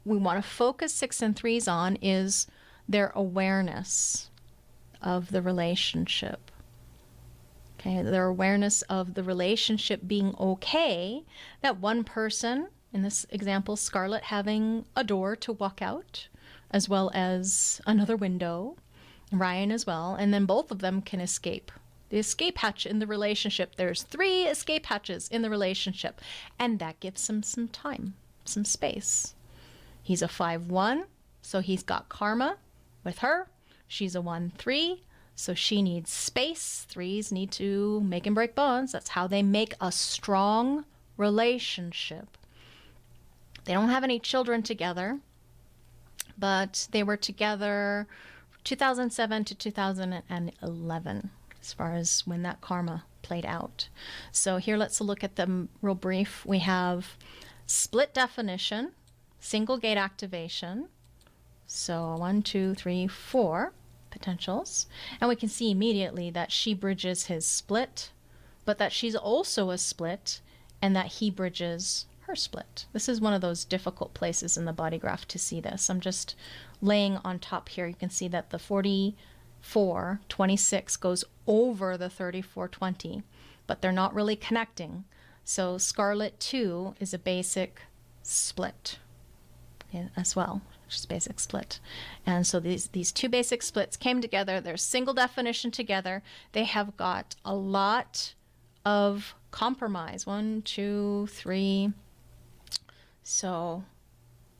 we want to focus 6 and 3s on is their awareness of the relationship. Okay, their awareness of the relationship being okay, that one person, in this example, Scarlett, having a door to walk out, as well as another window, Ryan as well, and then both of them can escape. The escape hatch in the relationship, there's 3 escape hatches in the relationship, and that gives him some time, some space. He's a 5-1, so he's got karma with her. She's a 1-3, so she needs space. 3s need to make and break bonds. That's how they make a strong relationship. They don't have any children together, but they were together 2007 to 2011, as far as when that karma played out. So here, let's look at them real brief. We have split definition, single gate activation. So 1, 2, 3, 4 potentials. And we can see immediately that she bridges his split, but that she's also a split, and that he bridges her split. This is one of those difficult places in the body graph to see this. I'm just laying on top here. You can see that the 44-26 goes over the 34-20, but they're not really connecting. So Scarlet 2 is a basic split, as well, which is basic split. And so these 2 basic splits came together. They're single definition together. They have got a lot of compromise. 1, 2, 3. So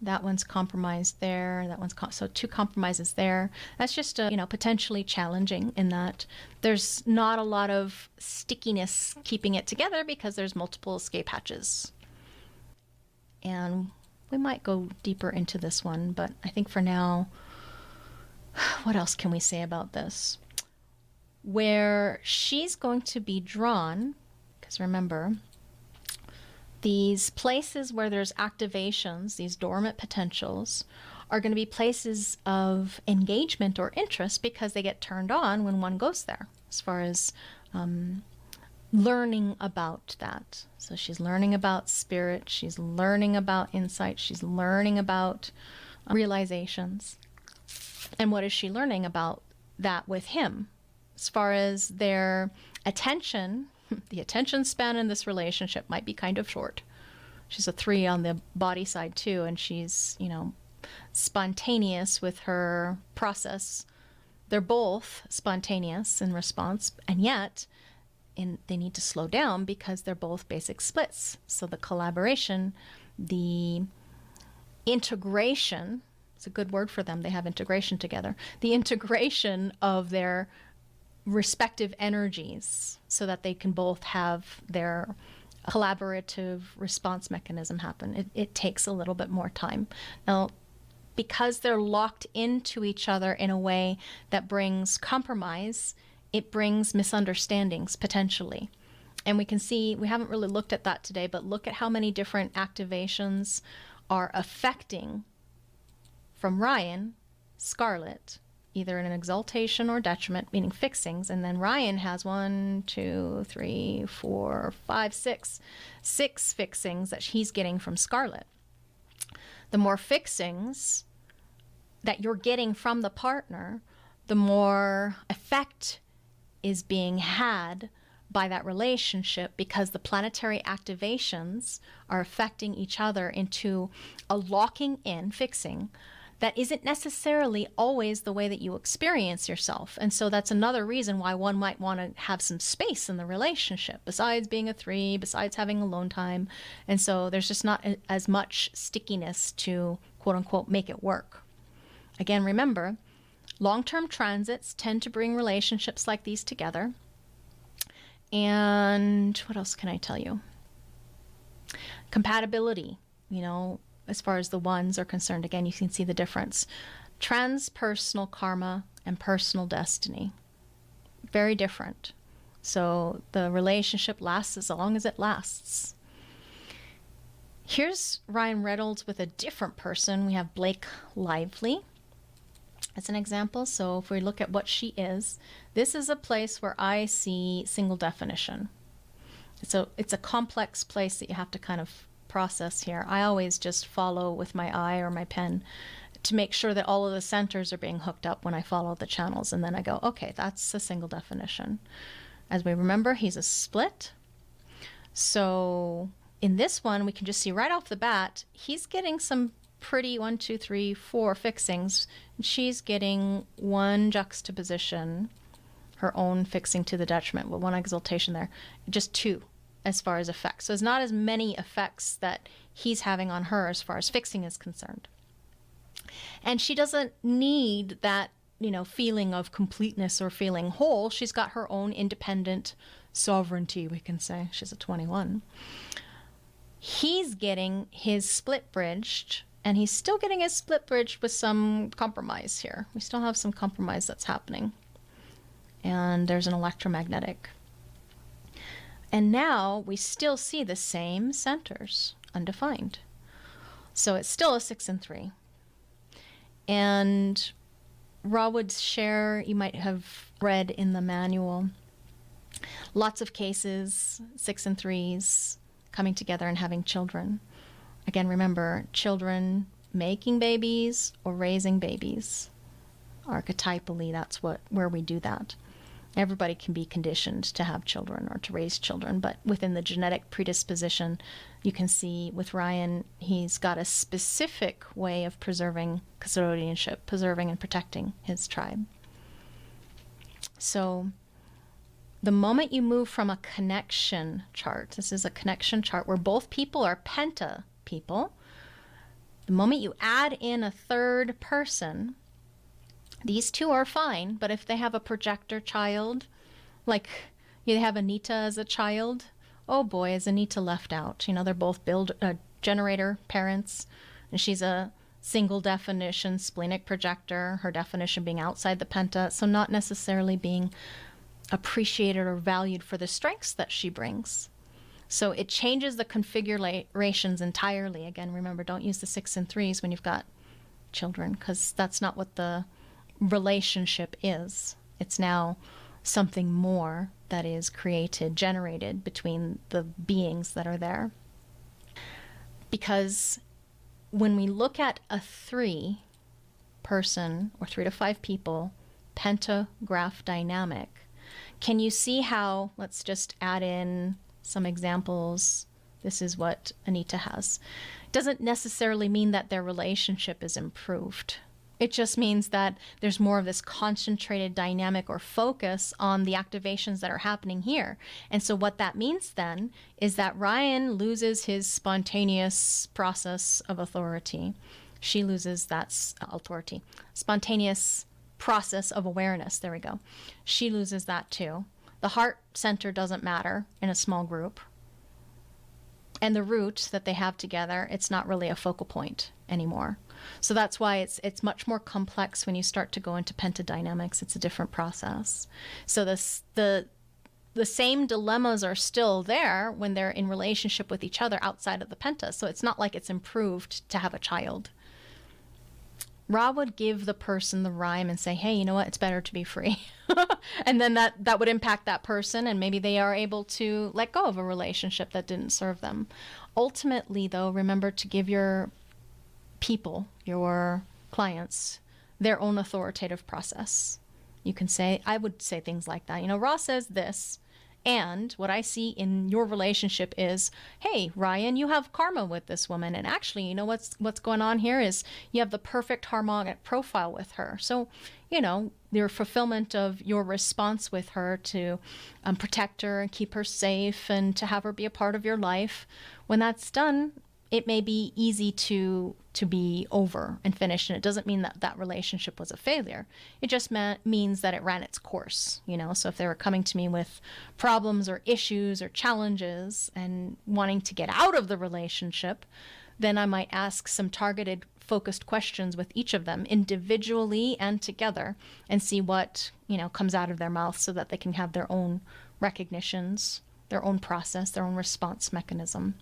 that one's compromised there. That one's so 2 compromises there. That's just potentially challenging in that there's not a lot of stickiness keeping it together, because there's multiple escape hatches. And we might go deeper into this one, but I think for now, what else can we say about this? Where she's going to be drawn, because remember, these places where there's activations, these dormant potentials, are going to be places of engagement or interest, because they get turned on when one goes there, as far as learning about that. So she's learning about spirit, she's learning about insight, she's learning about realizations. And what is she learning about that with him? As far as their attention, the attention span in this relationship might be kind of short. She's a 3 on the body side too, and she's, spontaneous with her process. They're both spontaneous in response, and yet they need to slow down, because they're both basic splits. So the collaboration, the integration, it's a good word for them. They have integration together. The integration of their respective energies, so that they can both have their collaborative response mechanism happen. It takes a little bit more time. Now, because they're locked into each other in a way that brings compromise, it brings misunderstandings potentially. And we can see, we haven't really looked at that today, but look at how many different activations are affecting, from Ryan, Scarlett, either in an exaltation or detriment, meaning fixings. And then Ryan has 1, 2, 3, 4, 5, 6 fixings that he's getting from Scarlet. The more fixings that you're getting from the partner, the more effect is being had by that relationship, because the planetary activations are affecting each other into a locking in fixing that isn't necessarily always the way that you experience yourself. And so that's another reason why one might want to have some space in the relationship, besides being a 3, besides having alone time. And so there's just not as much stickiness to, quote unquote, make it work. Again, remember, long-term transits tend to bring relationships like these together. And what else can I tell you? Compatibility, as far as the ones are concerned. Again, you can see the difference. Transpersonal karma and personal destiny. Very different. So the relationship lasts as long as it lasts. Here's Ryan Reynolds with a different person. We have Blake Lively as an example. So if we look at what she is, this is a place where I see single definition. It's a complex place that you have to kind of process here. I always just follow with my eye or my pen to make sure that all of the centers are being hooked up when I follow the channels. And then I go, okay, that's a single definition. As we remember, he's a split. So in this one, we can just see right off the bat, he's getting some pretty 1, 2, 3, 4 fixings. And she's getting 1 juxtaposition, her own fixing to the detriment, with 1 exaltation there, just 2 as far as effects. So it's not as many effects that he's having on her as far as fixing is concerned. And she doesn't need that, feeling of completeness or feeling whole. She's got her own independent sovereignty, we can say. She's a 21. He's getting his split bridged, and he's still getting his split bridged with some compromise here. We still have some compromise that's happening. And there's an electromagnetic. And now we still see the same centers, undefined. So it's still a 6 and 3. And Ra would share, you might have read in the manual, lots of cases, 6 and 3s coming together and having children. Again, remember, children making babies or raising babies. Archetypally, that's where we do that. Everybody can be conditioned to have children or to raise children, but within the genetic predisposition, you can see with Ryan, he's got a specific way of preserving custodianship, preserving and protecting his tribe. So the moment you move from a connection chart, this is a connection chart where both people are penta people, the moment you add in a third person, these two are fine, but if they have a projector child, like you have Anita as a child, oh boy, is Anita left out. They're both generator parents, and she's a single definition splenic projector, her definition being outside the penta, so not necessarily being appreciated or valued for the strengths that she brings. So it changes the configurations entirely. Again, remember, don't use the 6 and 3s when you've got children, because that's not what the relationship is. It's now something more that is created, generated between the beings that are there. Because when we look at a 3 person or 3 to 5 people pentagraph dynamic, can you see how, let's just add in some examples. This is what Anita has. It doesn't necessarily mean that their relationship is improved. It just means that there's more of this concentrated dynamic or focus on the activations that are happening here. And so what that means then is that Ryan loses his spontaneous process of authority. She loses that authority. Spontaneous process of awareness. There we go. She loses that too. The heart center doesn't matter in a small group. And the root that they have together, it's not really a focal point anymore. So that's why it's much more complex when you start to go into pentadynamics. It's a different process. So the same dilemmas are still there when they're in relationship with each other outside of the penta. So it's not like it's improved to have a child. Ra would give the person the rhyme and say, hey, you know what? It's better to be free. And then that would impact that person, and maybe they are able to let go of a relationship that didn't serve them. Ultimately, though, remember to give your people, your clients, their own authoritative process. You can say, I would say things like that. Ra says this, and what I see in your relationship is, hey, Ryan, you have karma with this woman. And actually, what's going on here is you have the perfect harmonic profile with her. So, your fulfillment of your response with her to protect her and keep her safe and to have her be a part of your life, when that's done, it may be easy to be over and finished. And it doesn't mean that relationship was a failure. It just means that it ran its course, So if they were coming to me with problems or issues or challenges and wanting to get out of the relationship, then I might ask some targeted, focused questions with each of them individually and together and see what, comes out of their mouth so that they can have their own recognitions, their own process, their own response mechanism.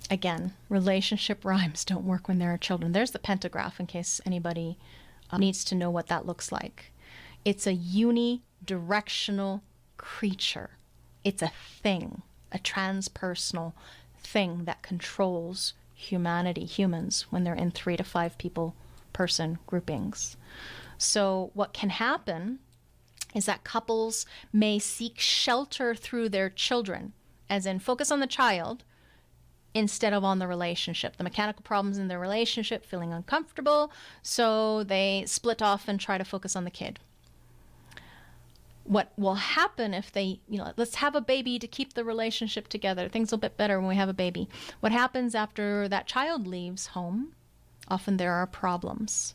Again, relationship rhymes don't work when there are children. There's the pentagraph in case anybody needs to know what that looks like. It's a unidirectional creature. It's a thing, a transpersonal thing that controls humanity, humans, when they're in 3 to 5 person groupings. So what can happen is that couples may seek shelter through their children, as in focus on the child, instead of on the relationship. The mechanical problems in their relationship, feeling uncomfortable, so they split off and try to focus on the kid. What will happen if they, let's have a baby to keep the relationship together. Things will get better when we have a baby. What happens after that child leaves home? Often there are problems.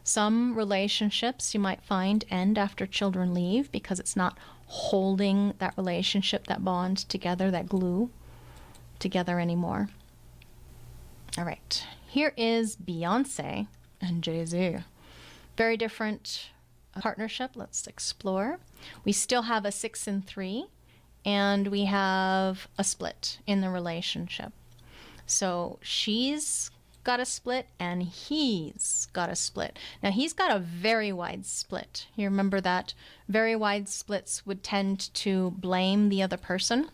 Some relationships you might find end after children leave because it's not holding that relationship, that bond together, that glue together anymore. All right, here is Beyoncé and Jay-Z. Very different partnership. Let's explore. We still have a 6 and 3, and we have a split in the relationship. So she's got a split and he's got a split. Now he's got a very wide split. You remember that very wide splits would tend to blame the other person.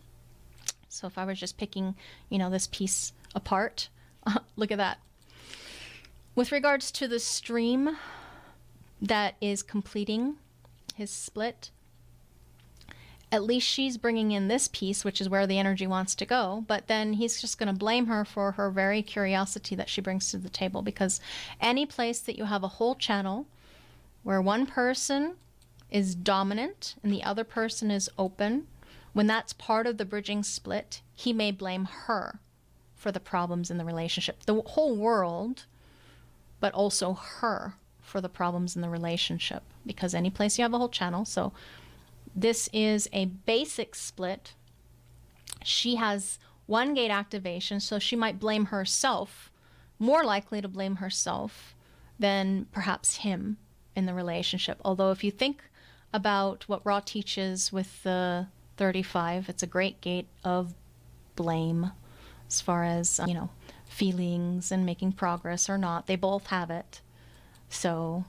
So if I was just picking, this piece apart, look at that. With regards to the stream that is completing his split, at least she's bringing in this piece, which is where the energy wants to go. But then he's just going to blame her for her very curiosity that she brings to the table, because any place that you have a whole channel where one person is dominant and the other person is open, when that's part of the bridging split, he may blame her for the problems in the relationship. The whole world, but also her for the problems in the relationship, because any place you have a whole channel. So this is a basic split. She has one gate activation, so she might blame herself, more likely to blame herself than perhaps him in the relationship. Although if you think about what Ra teaches with the 35, it's a great gate of blame as far as, feelings and making progress or not. They both have it. So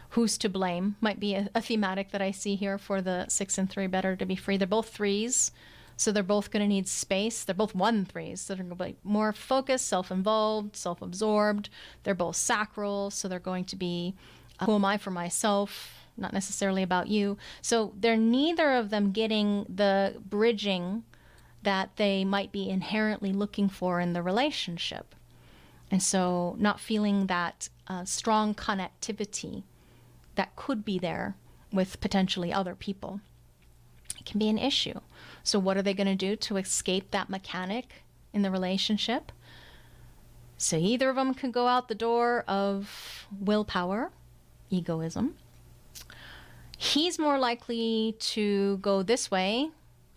who's to blame might be a thematic that I see here for the 6 and 3, better to be free. They're both 3s, so they're both going to need space. They're both 1-3s, so they're going to be more focused, self-involved, self-absorbed. They're both sacral, so they're going to be, who am I for myself? Not necessarily about you. So they're neither of them getting the bridging that they might be inherently looking for in the relationship. And so not feeling that strong connectivity that could be there with potentially other people. It can be an issue. So what are they going to do to escape that mechanic in the relationship? So either of them can go out the door of willpower, egoism. He's more likely to go this way,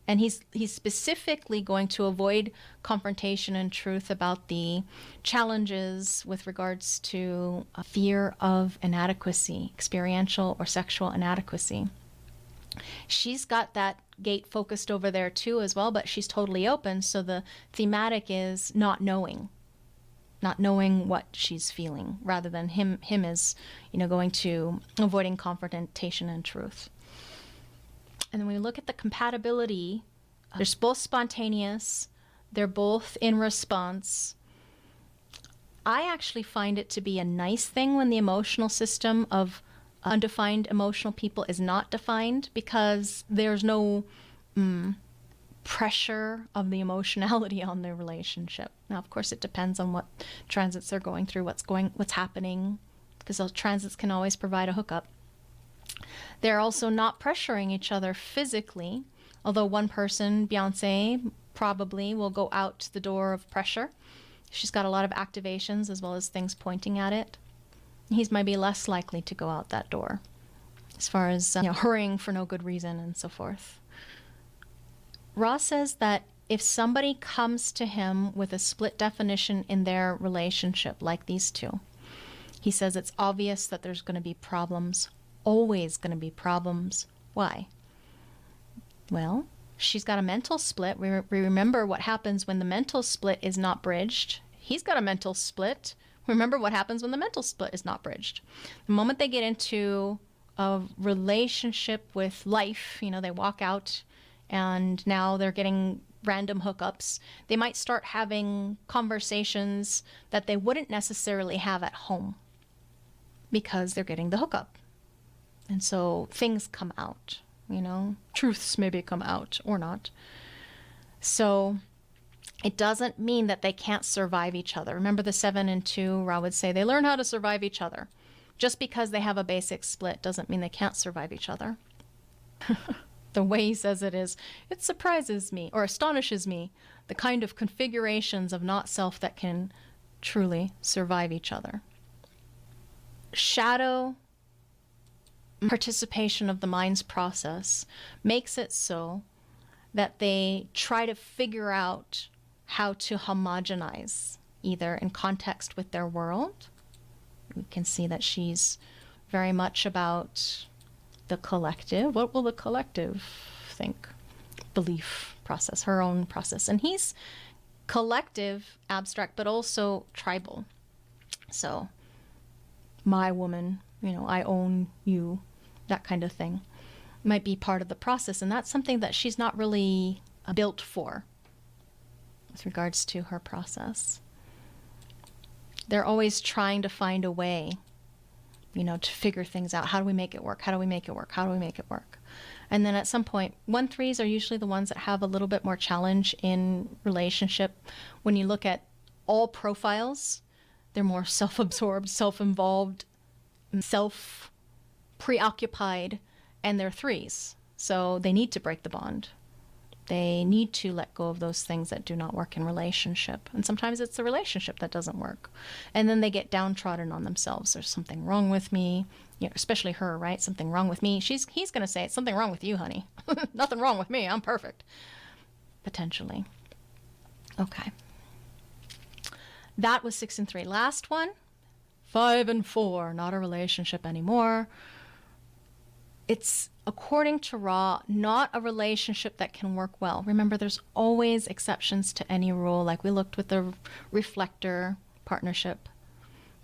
and he's specifically going to avoid confrontation and truth about the challenges with regards to a fear of inadequacy, experiential or sexual inadequacy. She's got that gate focused over there too as well, but she's totally open, so the thematic is not knowing. not knowing what she's feeling, rather than him as, going to avoiding confrontation and truth. And then when we look at the compatibility, they're both spontaneous, they're both in response. I actually find it to be a nice thing when the emotional system of undefined emotional people is not defined, because there's no pressure of the emotionality on their relationship. Now, of course, it depends on what transits they're going through, what's happening, because those transits can always provide a hookup. They're also not pressuring each other physically, although one person, Beyoncé, probably will go out the door of pressure. She's got a lot of activations as well as things pointing at it. He's maybe less likely to go out that door, as far as hurrying for no good reason and so forth. Ra says that if somebody comes to him with a split definition in their relationship, like these two, he says it's obvious that there's going to be problems, always going to be problems. Why? Well, she's got a mental split. We remember what happens when the mental split is not bridged. He's got a mental split. Remember what happens when the mental split is not bridged. The moment they get into a relationship with life, they walk out and now they're getting random hookups. They might start having conversations that they wouldn't necessarily have at home because they're getting the hookup. And so things come out, truths maybe come out or not. So it doesn't mean that they can't survive each other. Remember the 7 and 2, Ra would say they learn how to survive each other. Just because they have a basic split doesn't mean they can't survive each other. The way he says it is, it surprises me or astonishes me, the kind of configurations of not self that can truly survive each other. Shadow participation of the mind's process makes it so that they try to figure out how to homogenize, either in context with their world. We can see that she's very much about the collective. What will the collective think? Belief process, her own process. And he's collective, abstract, but also tribal. So, my woman, I own you, that kind of thing might be part of the process. And that's something that she's not really built for with regards to her process. They're always trying to find a way, to figure things out. How do we make it work? How do we make it work? How do we make it work? And then at some point, 1-3s are usually the ones that have a little bit more challenge in relationship. When you look at all profiles, they're more self-absorbed, self-involved, self-preoccupied, and they're 3s. So they need to break the bond. They need to let go of those things that do not work in relationship. And sometimes it's the relationship that doesn't work. And then they get downtrodden on themselves. There's something wrong with me. Especially her, right? Something wrong with me. He's going to say, it's something wrong with you, honey. Nothing wrong with me. I'm perfect. Potentially. Okay. That was 6 and 3. Last one, 5 and 4. Not a relationship anymore. It's, according to Ra, not a relationship that can work well. Remember, there's always exceptions to any rule, like we looked with the reflector partnership.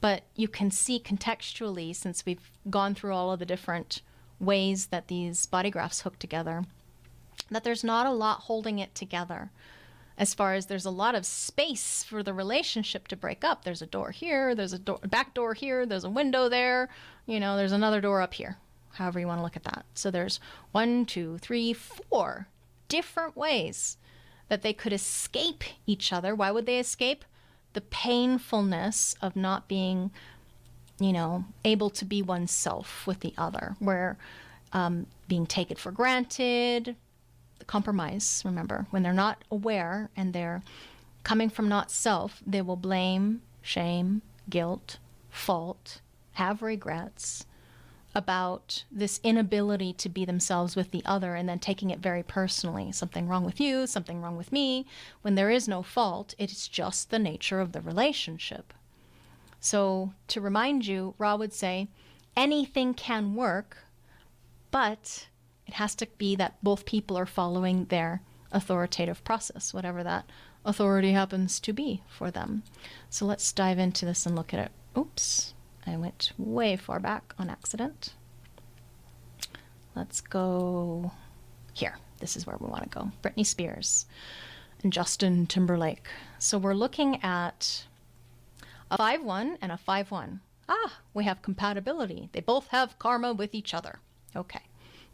But you can see contextually, since we've gone through all of the different ways that these body graphs hook together, that there's not a lot holding it together. As far as there's a lot of space for the relationship to break up. There's a door here, there's a back door here, there's a window there, there's another door up here. However you want to look at that. So there's 1, 2, 3, 4 different ways that they could escape each other. Why would they escape? The painfulness of not being, able to be oneself with the other, where being taken for granted, the compromise, remember, when they're not aware and they're coming from not self, they will blame, shame, guilt, fault, have regrets about this inability to be themselves with the other, and then taking it very personally. Something wrong with you, something wrong with me. When there is no fault, it's just the nature of the relationship. So to remind you, Ra would say, anything can work, but it has to be that both people are following their authoritative process, whatever that authority happens to be for them. So let's dive into this and look at it. Oops, I went way far back on accident. Let's go here. This is where we want to go. Britney Spears and Justin Timberlake. So we're looking at a 5-1 and a 5-1. Ah, we have compatibility. They both have karma with each other. Okay,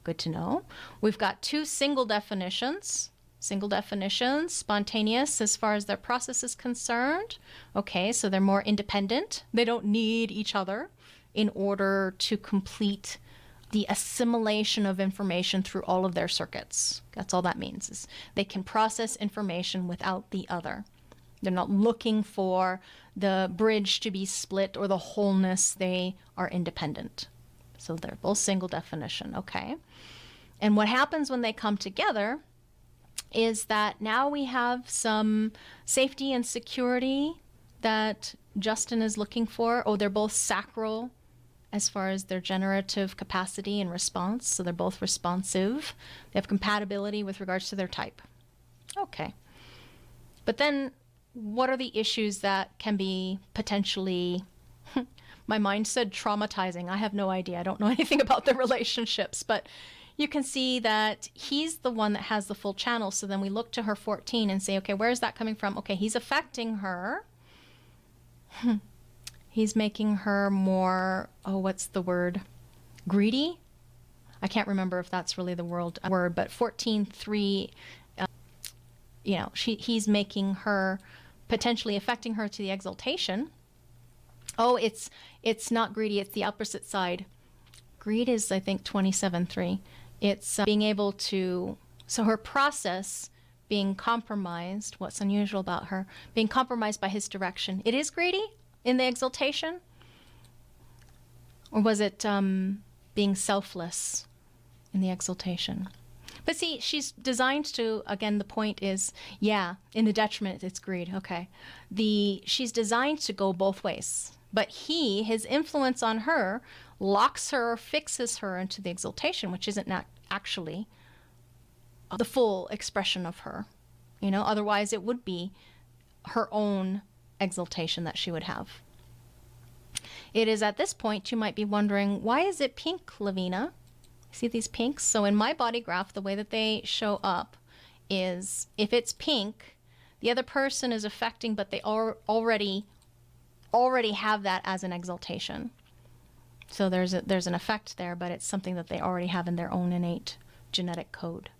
good to know. We've got two single definitions. Single definitions, spontaneous as far as their process is concerned. Okay, so they're more independent. They don't need each other in order to complete the assimilation of information through all of their circuits. That's all that means, is they can process information without the other. They're not looking for the bridge to be split or the wholeness. They are independent. So they're both single definition, okay? And what happens when they come together is that now we have some safety and security that Justin is looking for. Oh, they're both sacral as far as their generative capacity and response. So they're both responsive. They have compatibility with regards to their type. Okay. But then what are the issues that can be potentially, my mind said traumatizing. I have no idea. I don't know anything about the relationships, but you can see that he's the one that has the full channel. So then we look to her 14 and say, okay, where is that coming from? Okay, he's affecting her. He's making her more, oh, what's the word? Greedy? I can't remember if that's really the word, but 14.3, you know, he's making her, potentially affecting her to the exaltation. Oh, it's not greedy, it's the opposite side. Greed is, I think, 27.3. It's being able to, so her process being compromised, what's unusual about her, being compromised by his direction. It is greedy in the exaltation? Or was it being selfless in the exaltation? But see, she's designed to, again, the point is, yeah, in the detriment, it's greed. Okay. She's designed to go both ways. But his influence on her locks her or fixes her into the exaltation, which isn't actually the full expression of her. You know, otherwise it would be her own exaltation that she would have. It is at this point you might be wondering, why is it pink, LaVeena? See these pinks? So in my body graph, the way that they show up is if it's pink, the other person is affecting, but they already have that as an exaltation. So there's an effect there, but it's something that they already have in their own innate genetic code.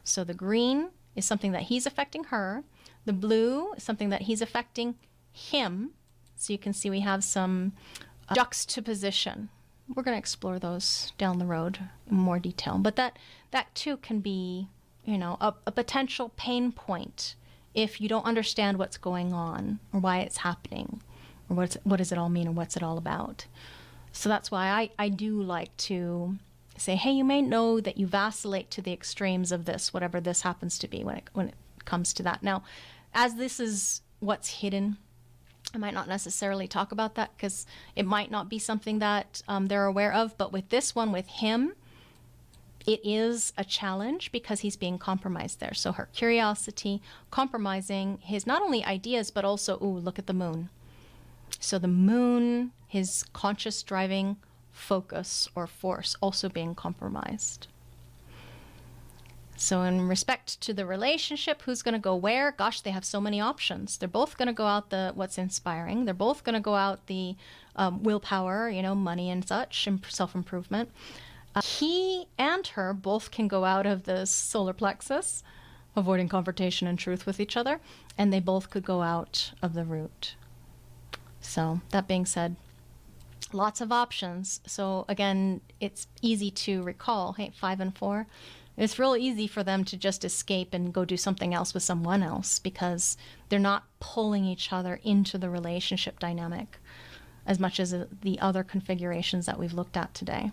So the green is something that he's affecting her. The blue is something that he's affecting him. So you can see we have some juxtaposition. We're going to explore those down the road in more detail. But that too can be, you know, a potential pain point if you don't understand what's going on or why it's happening or what does it all mean or what's it all about. So that's why I do like to say, hey, you may know that you vacillate to the extremes of this, whatever this happens to be when it comes to that. Now, as this is what's hidden, I might not necessarily talk about that because it might not be something that they're aware of. But with this one, with him, it is a challenge because he's being compromised there. So her curiosity, compromising his not only ideas, but also, ooh, look at the moon. So the moon, his conscious driving focus or force also being compromised. So in respect to the relationship, who's going to go where? Gosh, they have so many options. They're both going to go out the what's inspiring. They're both going to go out the willpower, you know, money and such, and self-improvement. He and her both can go out of the solar plexus, avoiding confrontation and truth with each other, and they both could go out of the root. So that being said, lots of options. So again, it's easy to recall, hey, 5 and 4. It's real easy for them to just escape and go do something else with someone else because they're not pulling each other into the relationship dynamic as much as the other configurations that we've looked at today.